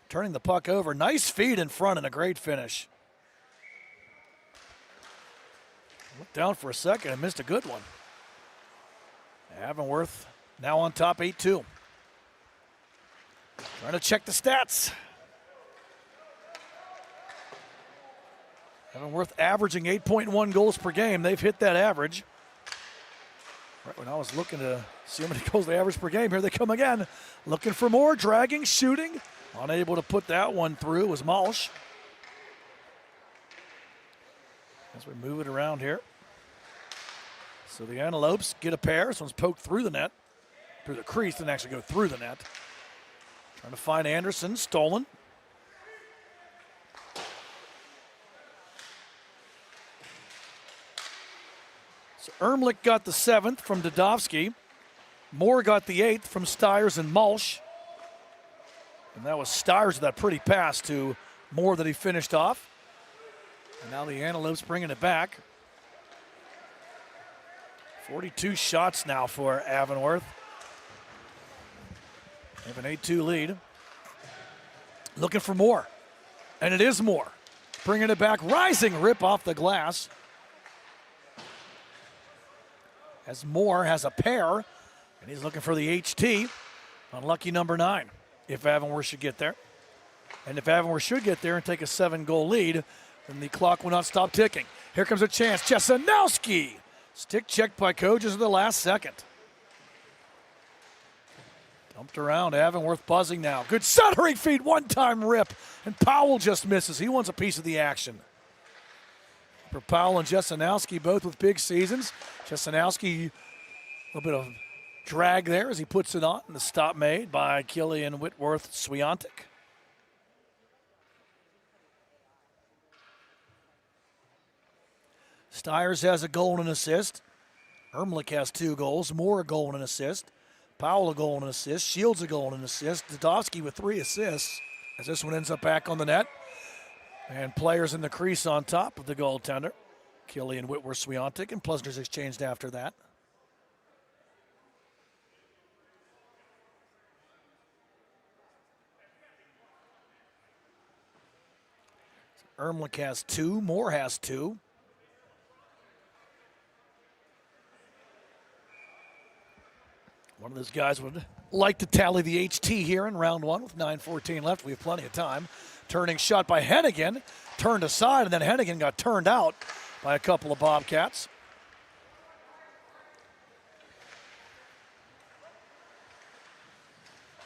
S5: Turning the puck over. Nice feed in front and a great finish. Looked down for a second and missed a good one. Avonworth now on top 8-2. Trying to check the stats. Avonworth averaging 8.1 goals per game. They've hit that average. Right when I was looking to see how many goals they average per game, here they come again. Looking for more, dragging, shooting. Unable to put that one through was Malsh. As we move it around here. So the Antelopes get a pair. This one's poked through the net. Through the crease, didn't actually go through the net. Trying to find Anderson, stolen. So Ermlich got the 7th from Dudovsky. Moore got the 8th from Stiers and Malsh. And that was Stiers with that pretty pass to Moore that he finished off. And now the Antelopes bringing it back. 42 shots now for Avonworth. They have an 8-2 lead. Looking for more. And it is Moore. Bringing it back. Rising rip off the glass. As Moore has a pair. And he's looking for the HT on lucky number 9. If Avonworth should get there. And if Avonworth should get there and take a 7-goal lead, then the clock will not stop ticking. Here comes a chance. Chesanowski. Stick checked by coaches at the last second. Dumped around. Avonworth buzzing now. Good centering feed. One-time rip. And Powell just misses. He wants a piece of the action. For Powell and Chesanowski, both with big seasons. Chesanowski, a little bit of drag there as he puts it on. And the stop made by Killian Whitworth-Swiatek. Stiers has a goal and an assist. Ermlich has 2 goals. Moore a goal and an assist. Powell a goal and an assist. Shields a goal and an assist. Dudovsky with 3 assists as this one ends up back on the net. And players in the crease on top of the goaltender. Killian Whitworth-Swiatek, and Pleasner's exchanged after that. Ermlich has 2. Moore has 2. One of those guys would like to tally the HT here in round 1 with 9:14 left. We have plenty of time. Turning shot by Hennigan. Turned aside, and then Hennigan got turned out by a couple of Bobcats.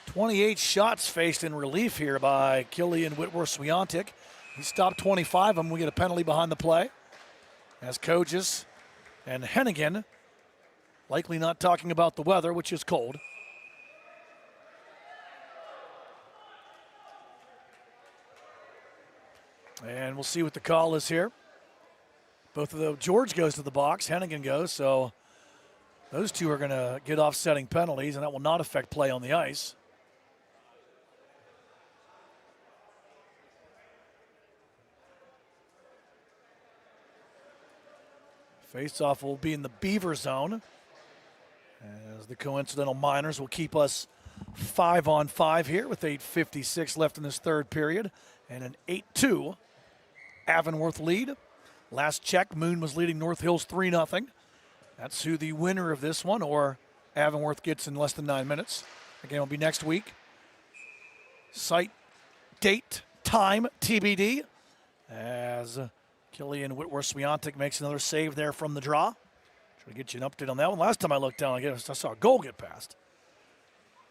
S5: "28 shots faced in relief here by Killian Whitworth-Swiatek. He stopped 25 of them. We get a penalty behind the play. As Kojas and Hennigan likely not talking about the weather, which is cold. And we'll see what the call is here. Both of them, George goes to the box, Hennigan goes, so those two are going to get offsetting penalties, and that will not affect play on the ice. Face-off will be in the Beaver zone, as the coincidental minors will keep us 5-on-5 here with 8:56 left in this third period, and an 8-2 Avonworth lead. Last check, Moon was leading North Hills 3-0. That's who the winner of this one, or Avonworth, gets in less than 9 minutes. The game will be next week. Site, date, time, TBD, as Killian Whitworth-Swiatek makes another save there from the draw. Try to get you an update on that one. Last time I looked down, I saw a goal get passed.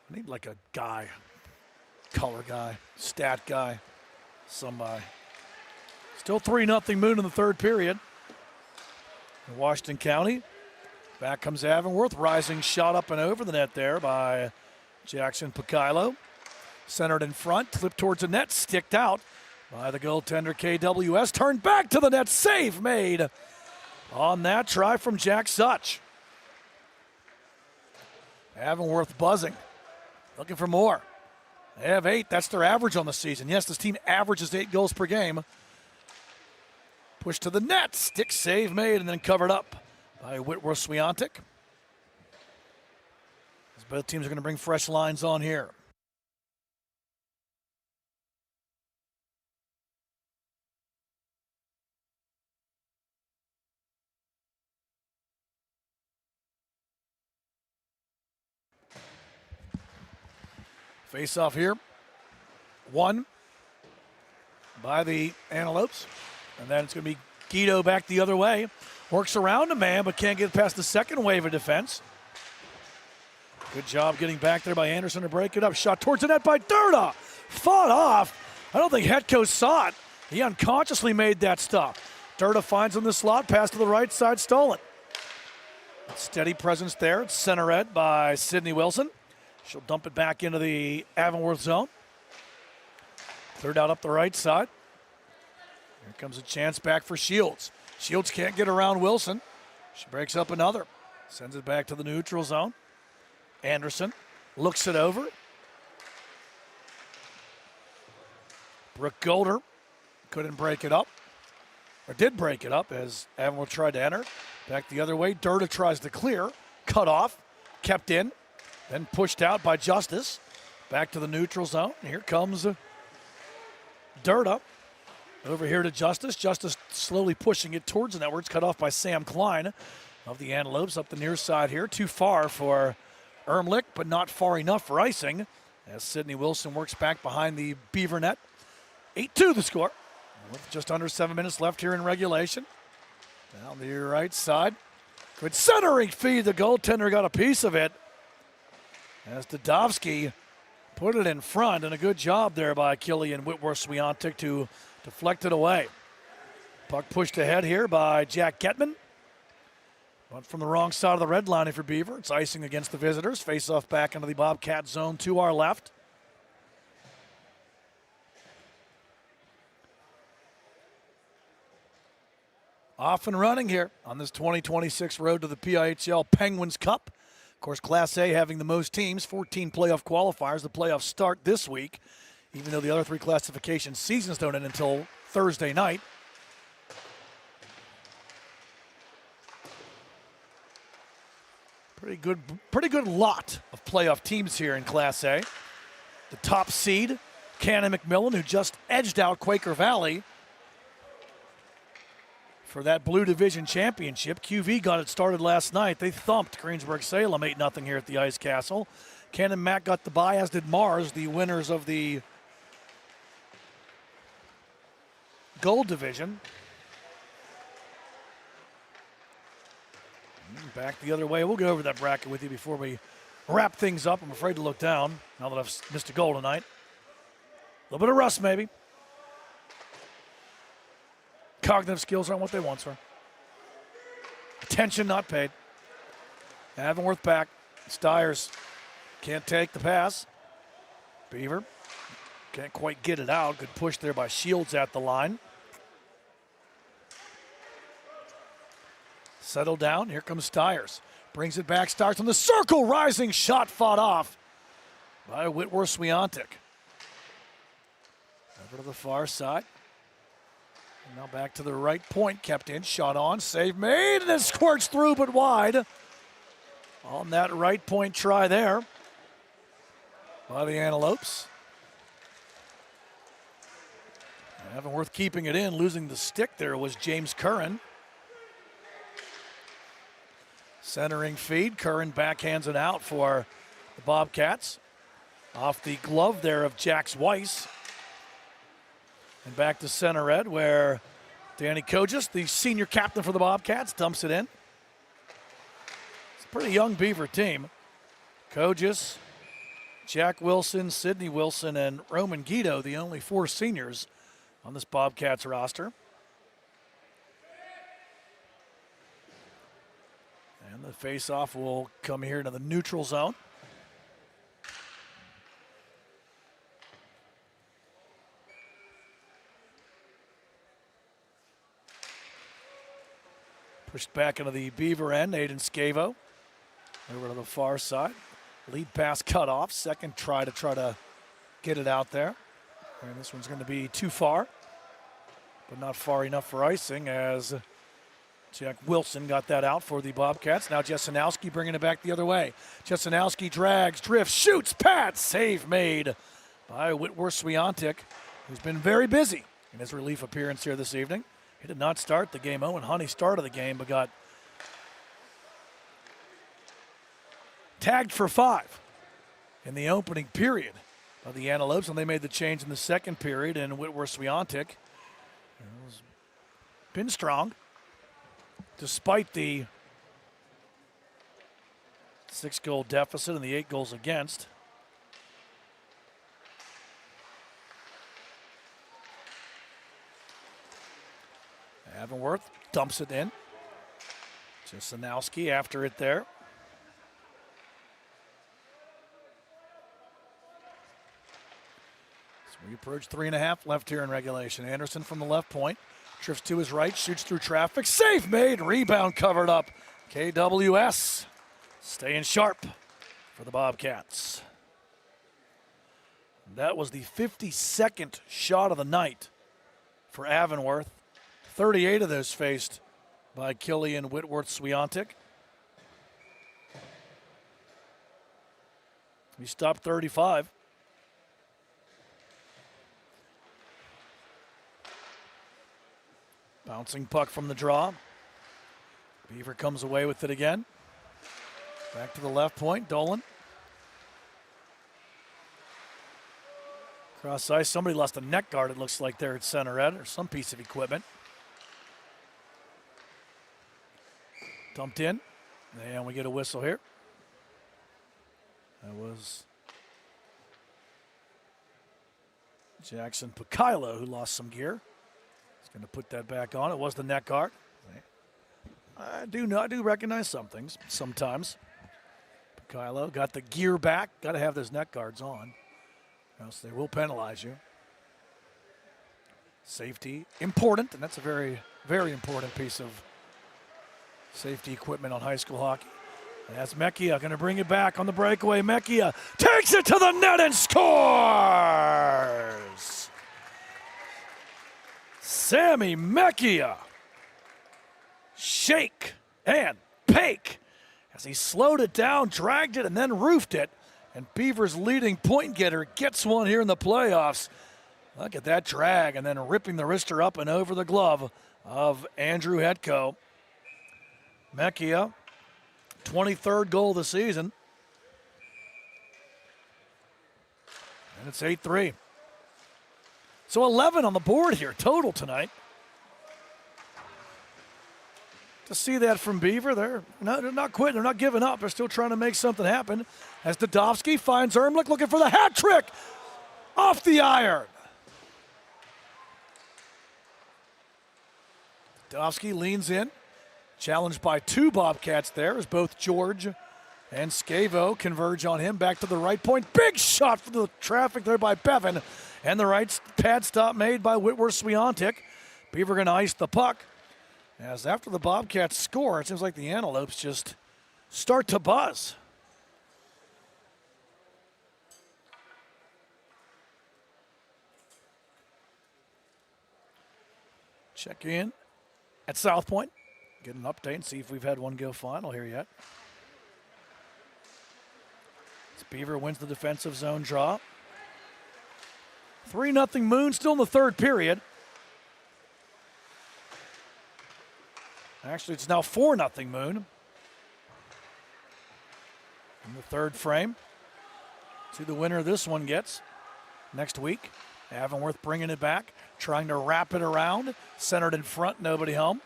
S5: I need like a guy, color guy, stat guy, somebody. Still 3-0 Moon in the third period. In Washington County. Back comes Avonworth. Rising shot up and over the net there by Jackson Pichilo. Centered in front, flipped towards the net, sticked out by the goaltender KWS. Turned back to the net, save made on that try from Jack Such. Avonworth buzzing, looking for more. They have 8, that's their average on the season. Yes, this team averages 8 goals per game. Push to the net. Stick save made and then covered up by Whitworth-Swiatek. As both teams are going to bring fresh lines on here. Face off here. One by the Antelopes. And then it's going to be Guido back the other way. Works around a man, but can't get past the second wave of defense. Good job getting back there by Anderson to break it up. Shot towards the net by Durda. Fought off. I don't think Hetko saw it. He unconsciously made that stop. Durda finds him in the slot. Pass to the right side, stolen. Steady presence there. It's center ed by Sydney Wilson. She'll dump it back into the Avonworth zone. Third out up the right side. Here comes a chance back for Shields. Shields can't get around Wilson. She breaks up another. Sends it back to the neutral zone. Anderson looks it over. Brooke Golder couldn't break it up. Or did break it up as Avonworth tried to enter. Back the other way. Durda tries to clear. Cut off. Kept in. Then pushed out by Justice. Back to the neutral zone. Here comes Durda. Over here to Justice. Justice slowly pushing it towards the net where it's cut off by Sam Klein of the Antelopes up the near side here. Too far for Ermlich, but not far enough for icing as Sydney Wilson works back behind the Beaver net. 8-2 the score with just under 7 minutes left here in regulation. Down the right side. Good centering feed. The goaltender got a piece of it as Dadovsky put it in front, and a good job there by Killian Whitworth-Swiatek to deflect it away. Puck pushed ahead here by Jack Getman. But from the wrong side of the red line for Beaver. It's icing against the visitors. Face off back into the Bobcat zone to our left. Off and running here on this 2026 road to the PIHL Penguins Cup. Of course, Class A having the most teams, 14 playoff qualifiers. The playoffs start this week, even though the other three classification seasons don't end until Thursday night. Pretty good lot of playoff teams here in Class A. The top seed, Cannon McMillan, who just edged out Quaker Valley for that Blue Division Championship. QV got it started last night. They thumped Greensburg-Salem 8-0 here at the Ice Castle. Cannon Mac got the bye, as did Mars, the winners of the Gold Division. Back the other way. We'll go over that bracket with you before we wrap things up. I'm afraid to look down now that I've missed a goal tonight. A little bit of rust, maybe. Cognitive skills aren't what they once were. Attention not paid. Avonworth back. Stiers can't take the pass. Beaver can't quite get it out. Good push there by Shields at the line. Settle down. Here comes Stiers. Brings it back. Starts on the circle. Rising shot fought off by Whitworth-Swiatek. Over to the far side. And now back to the right point. Kept in. Shot on. Save made. And it squirts through but wide. On that right point try there by the Antelopes. Avonworth keeping it in. Losing the stick there was James Curran. Centering feed. Curran backhands it out for the Bobcats. Off the glove there of Jax Weiss. And back to center ed where Danny Kogis, the senior captain for the Bobcats, dumps it in. It's a pretty young Beaver team. Kogis, Jack Wilson, Sydney Wilson, and Roman Guido, the only four seniors on this Bobcats roster. And the face-off will come here to the neutral zone. Pushed back into the Beaver end, Aiden Scavo. Over to the far side. Lead pass cut off. Second try to get it out there. And this one's going to be too far. but not far enough for icing as Jack Wilson got that out for the Bobcats. Now Jesenowski bringing it back the other way. Jesenowski drags, drifts, shoots, pats. Save made by Whitworth-Swiatek, who's been very busy in his relief appearance here this evening. He did not start the game. Owen Honey started the game, but got tagged for 5 in the opening period of the Antelopes, and they made the change in the second period, and Whitworth-Swiatek has been strong despite the 6-goal deficit and the 8 goals against. Avonworth dumps it in. Jesenowski after it there. So we approach 3.5 left here in regulation. Anderson from the left point. Drifts to his right, shoots through traffic. Save made, rebound covered up. KWS staying sharp for the Bobcats. That was the 52nd shot of the night for Avonworth. 38 of those faced by Killian Whitworth-Swiatek. He stopped 35. Bouncing puck from the draw. Beaver comes away with it again. Back to the left point, Dolan. Cross ice, somebody lost a neck guard, it looks like there at center end, or some piece of equipment. Dumped in, and we get a whistle here. That was Jackson Pihl-channel who lost some gear. He's going to put that back on. It was the neck guard. I do recognize some things sometimes. Pihl-channel got the gear back. Got to have those neck guards on, or else they will penalize you. Safety, important, and that's a very, very important piece of safety equipment on high school hockey. And that's Mecchia going to bring it back on the breakaway. Mecchia takes it to the net and scores! Sammy Mecchia. Shake and bake as he slowed it down, dragged it, and then roofed it. And Beaver's leading point getter gets one here in the playoffs. Look at that drag, and then ripping the wrister up and over the glove of Andrew Hetko. Mecchia, 23rd goal of the season. And it's 8-3. So 11 on the board here total tonight. To see that from Beaver, they're not quitting, they're not giving up. They're still trying to make something happen. As Dadovsky finds Ermlich looking for the hat trick. Off the iron. Dadovsky leans in. Challenged by 2 Bobcats there as both George and Scavo converge on him. Back to the right point. Big shot for the traffic there by Bevan. And the right pad stop made by Whitworth-Swiatek. Beaver going to ice the puck. As after the Bobcats score, it seems like the Antelopes just start to buzz. Check in at South Point. Get an update and see if we've had one go final here yet. As Beaver wins the defensive zone draw. 3-0 Moon, still in the third period. Actually, it's now 4-0 Moon. In the third frame. See the winner this one gets next week. Avonworth bringing it back, trying to wrap it around. Centered in front, nobody home.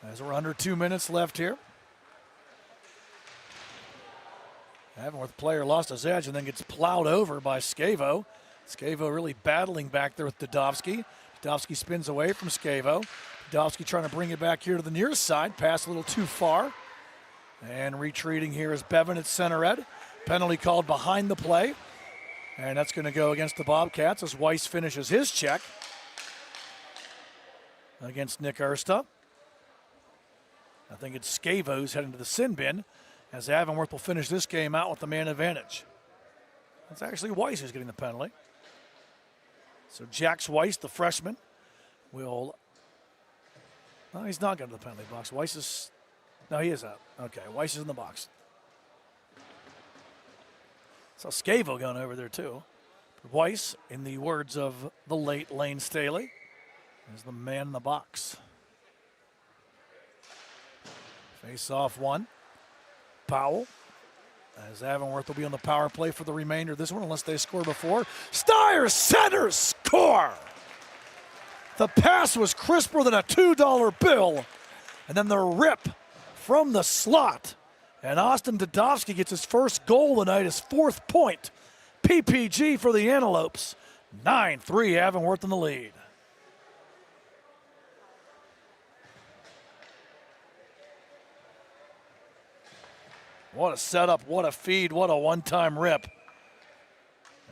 S5: As we're under 2 minutes left here. Avonworth player lost his edge and then gets plowed over by Scavo. Scavo really battling back there with Dadovsky. Dadovsky spins away from Scavo. Dadovsky trying to bring it back here to the near side. Pass a little too far. And retreating here is Bevan at center ed. Penalty called behind the play. And that's going to go against the Bobcats as Weiss finishes his check against Nick Ersta. I think it's Scavo who's heading to the sin bin as Avonworth will finish this game out with the man advantage. It's actually Weiss who's getting the penalty. So Jax Weiss, the freshman, will No, he's not going to the penalty box. Weiss is, no, he is out. Okay, Weiss is in the box. So Scavo going over there too. Weiss, in the words of the late Lane Staley, is the man in the box. Face off one. Powell, as Avonworth will be on the power play for the remainder of this one, unless they score before. Stiers centers, score! The pass was crisper than a $2 bill. And then the rip from the slot. And Austin Dudovsky gets his first goal tonight, his 4th point. PPG for the Antelopes. 9-3, Avonworth in the lead. What a setup, what a feed, what a one-time rip.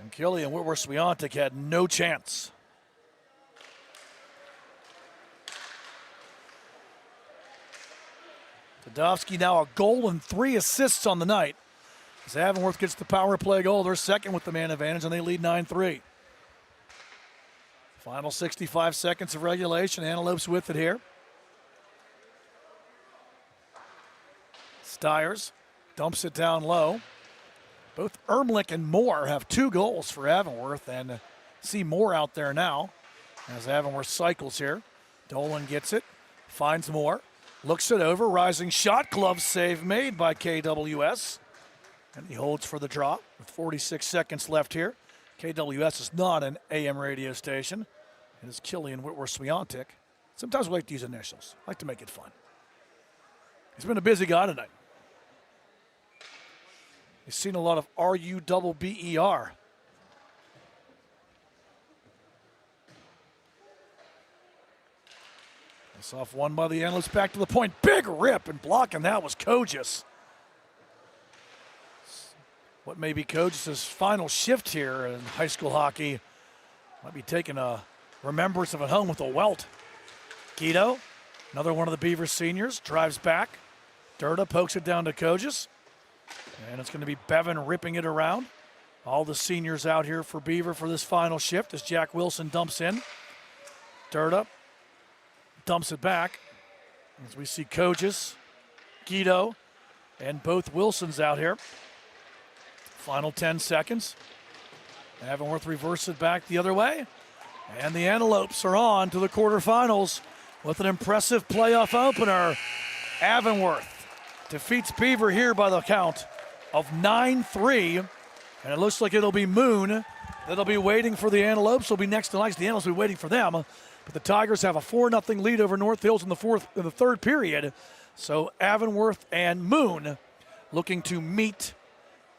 S5: And Killian Whitworth-Swiatek had no chance. Dudovsky now a goal and 3 assists on the night. As Avonworth gets the power play goal, they're second with the man advantage, and they lead 9-3. Final 65 seconds of regulation. Antelopes with it here. Stiers dumps it down low. Both Ermlich and Moore have 2 goals for Avonworth, and see Moore out there now as Avonworth cycles here. Dolan gets it, finds Moore, looks it over, rising shot, glove save made by KWS. And he holds for the draw with 46 seconds left here. KWS is not an AM radio station. It is Killian Whitworth-Swiatek. Sometimes we like to use initials. I like to make it fun. He's been a busy guy tonight. He's seen a lot of RUBBER. That's off one by the Antelopes, back to the point. Big rip, and blocking that was Kogis. What may be Kogis' final shift here in high school hockey. Might be taking a remembrance of it home with a welt. Guido, another one of the Beaver seniors, drives back. Durda pokes it down to Kogis. And it's going to be Bevan ripping it around. All the seniors out here for Beaver for this final shift as Jack Wilson dumps in. Durda dumps it back. As we see Kogis, Guido, and both Wilsons out here. Final 10 seconds. Avonworth reverses it back the other way. And the Antelopes are on to the quarterfinals with an impressive playoff opener. Avonworth defeats Beaver here by the count of 9-3. And it looks like it'll be Moon that'll be waiting for the Antelopes. Will be next to ice. The Antelopes will be waiting for them. But the Tigers have a 4-0 lead over North Hills in the third period. So Avonworth and Moon looking to meet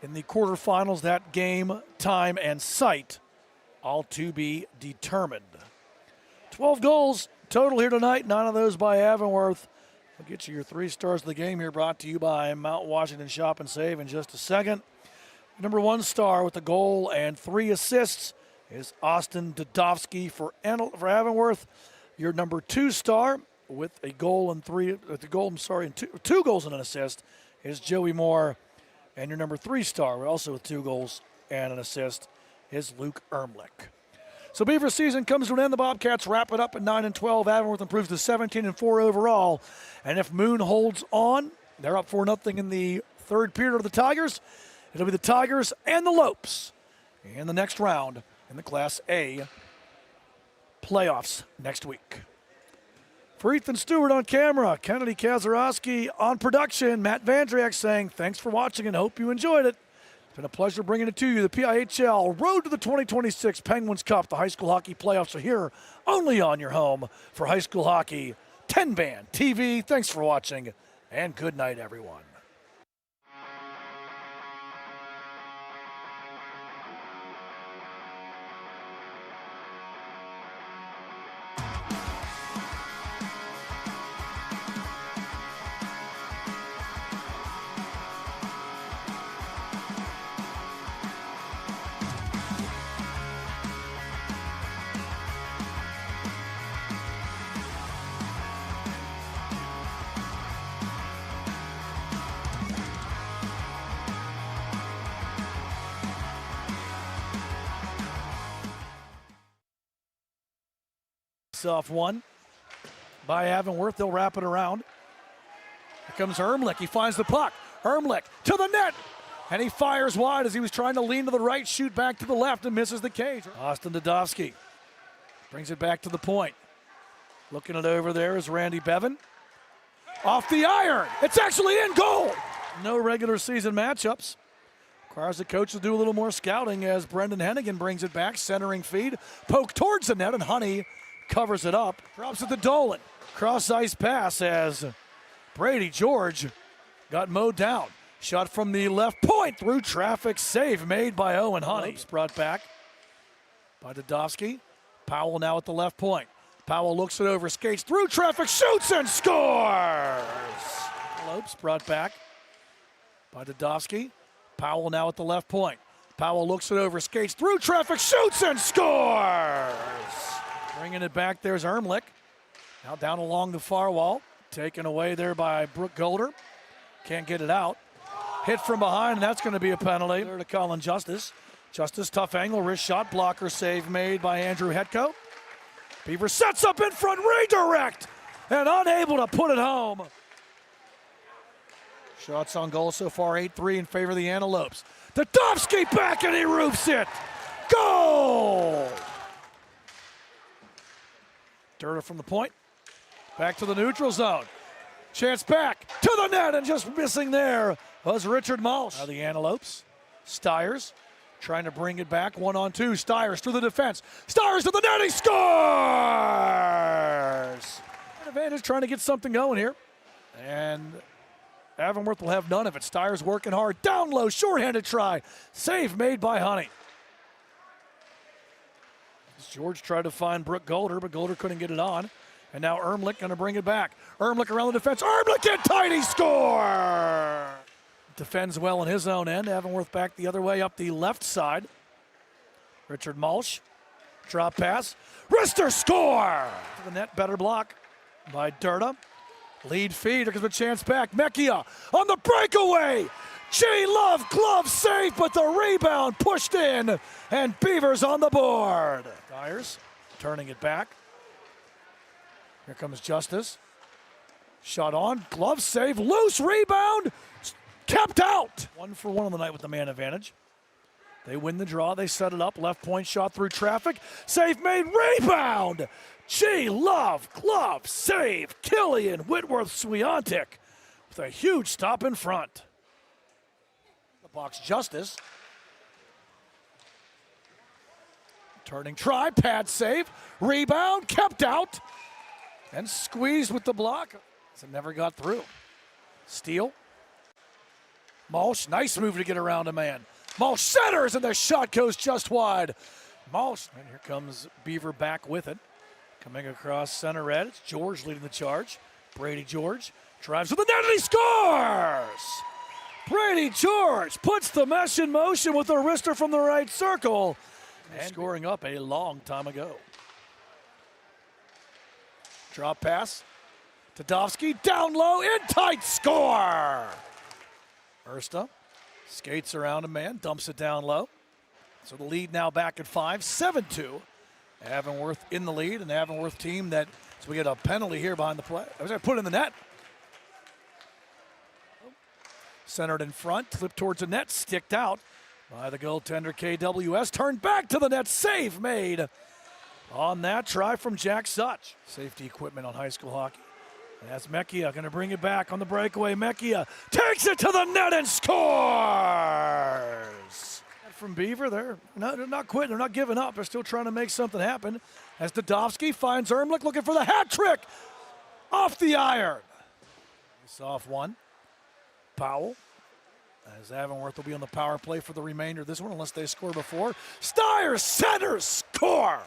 S5: in the quarterfinals. That game, time, and site all to be determined. 12 goals total here tonight. 9 of those by Avonworth. We'll get you your 3 stars of the game here, brought to you by Mount Washington Shop and Save in just a second. Number 1 star with a goal and 3 assists is Austin Dudovsky for Avonworth. Your number 2 star with a goal and 2 goals and an assist is Joey Moore. And your number 3 star, also with 2 goals and an assist, is Luke Ermlich. So Beaver season comes to an end. The Bobcats wrap it up at 9-12. Avonworth improves to 17-4 overall. And if Moon holds on, they're up 4-0 in the third period of the Tigers. It'll be the Tigers and the Lopes in the next round in the Class A playoffs next week. For Ethan Stewart on camera, Kennedy Kazarowski on production, Matt Vandriak saying thanks for watching and hope you enjoyed it. It's been a pleasure bringing it to you. The PIHL Road to the 2026 Penguins Cup. The high school hockey playoffs are here only on your home for high school hockey. TenbandTV. Thanks for watching and good night, everyone. Off one by Avonworth. They'll wrap it around. Here comes Ermlich. He finds the puck. Ermlich to the net. And he fires wide as he was trying to lean to the right, shoot back to the left, and misses the cage. Austin Dadovsky brings it back to the point. Looking it over there is Randy Bevan. Off the iron. It's actually in goal. No regular season matchups. Requires the coach to do a little more scouting as Brendan Hennigan brings it back. Centering feed. Poke towards the net, and Honey covers it up. Drops it to Dolan. Cross ice pass as Brady George got mowed down. Shot from the left point through traffic. Save made by Owen Honey. Brought back by Dadovsky. Powell now at the left point. Powell looks it over, skates through traffic, shoots and scores! Lopes brought back by Dadovsky. Powell now at the left point. Powell looks it over, skates through traffic, shoots and scores! Bringing it back, there's Ermlich. Now down along the far wall. Taken away there by Brooke Golder. Can't get it out. Hit from behind, and that's going to be a penalty. There to Colin Justice. Justice, tough angle, wrist shot, blocker save made by Andrew Hetko. Beaver sets up in front, redirect, and unable to put it home. Shots on goal so far, 8-3 in favor of the Antelopes. Dadovsky back, and he roofs it. Goal! Durda from the point. Back to the neutral zone. Chance back to the net, and just missing there was Richard Malsh. Now the Antelopes. Stiers trying to bring it back. 1-on-2. Stiers through the defense. Stiers to the net. He scores! Advantage trying to get something going here. And Avonworth will have none of it. Stiers working hard. Down low. Shorthanded try. Save made by Honey. George tried to find Brooke Golder, but Golder couldn't get it on. And now Ermlich going to bring it back. Ermlich around the defense. Ermlich in tight. He score! Defends well in his own end. Avonworth back the other way up the left side. Richard Malsh. Drop pass. Rister score! To the net, better block by Durda. Lead feed. Here comes a chance back. Mecchia on the breakaway. G-Love glove save, but the rebound pushed in. And Beaver's on the board. Dyers turning it back. Here comes Justice. Shot on, glove save, loose rebound, kept out. 1-for-1 on the night with the man advantage. They win the draw, they set it up, left point shot through traffic, save made, rebound. G-Love, glove save, Killian Whitworth-Swiatek with a huge stop in front. The box Justice. Turning try, pad save, rebound, kept out. And squeezed with the block. So it never got through. Steele. Malsh, nice move to get around a man. Malsh centers, and the shot goes just wide. Malsh, and here comes Beaver back with it. Coming across center red, it's George leading the charge. Brady George drives to the net, and he scores! Brady George puts the mesh in motion with a wrister from the right circle. And scoring up a long time ago. Drop pass. Dadovsky down low, in tight, score! Ersta skates around a man, dumps it down low. So the lead now back at 5, 7-2. Avonworth in the lead, an Avonworth team that, so we get a penalty here behind the play. I was going to put it in the net. Centered in front, flipped towards the net, sticked out by the goaltender KWS. Turned back to the net, save made on that try from Jack Such. Safety equipment on high school hockey. And that's Mecchia going to bring it back on the breakaway. Mecchia takes it to the net and scores! From Beaver, they're not quitting, they're not giving up. They're still trying to make something happen. As Dadovsky finds Ermlich looking for the hat trick. Off the iron. It's off one. Powell. As Avonworth will be on the power play for the remainder of this one, unless they score before. Stiers centers, score!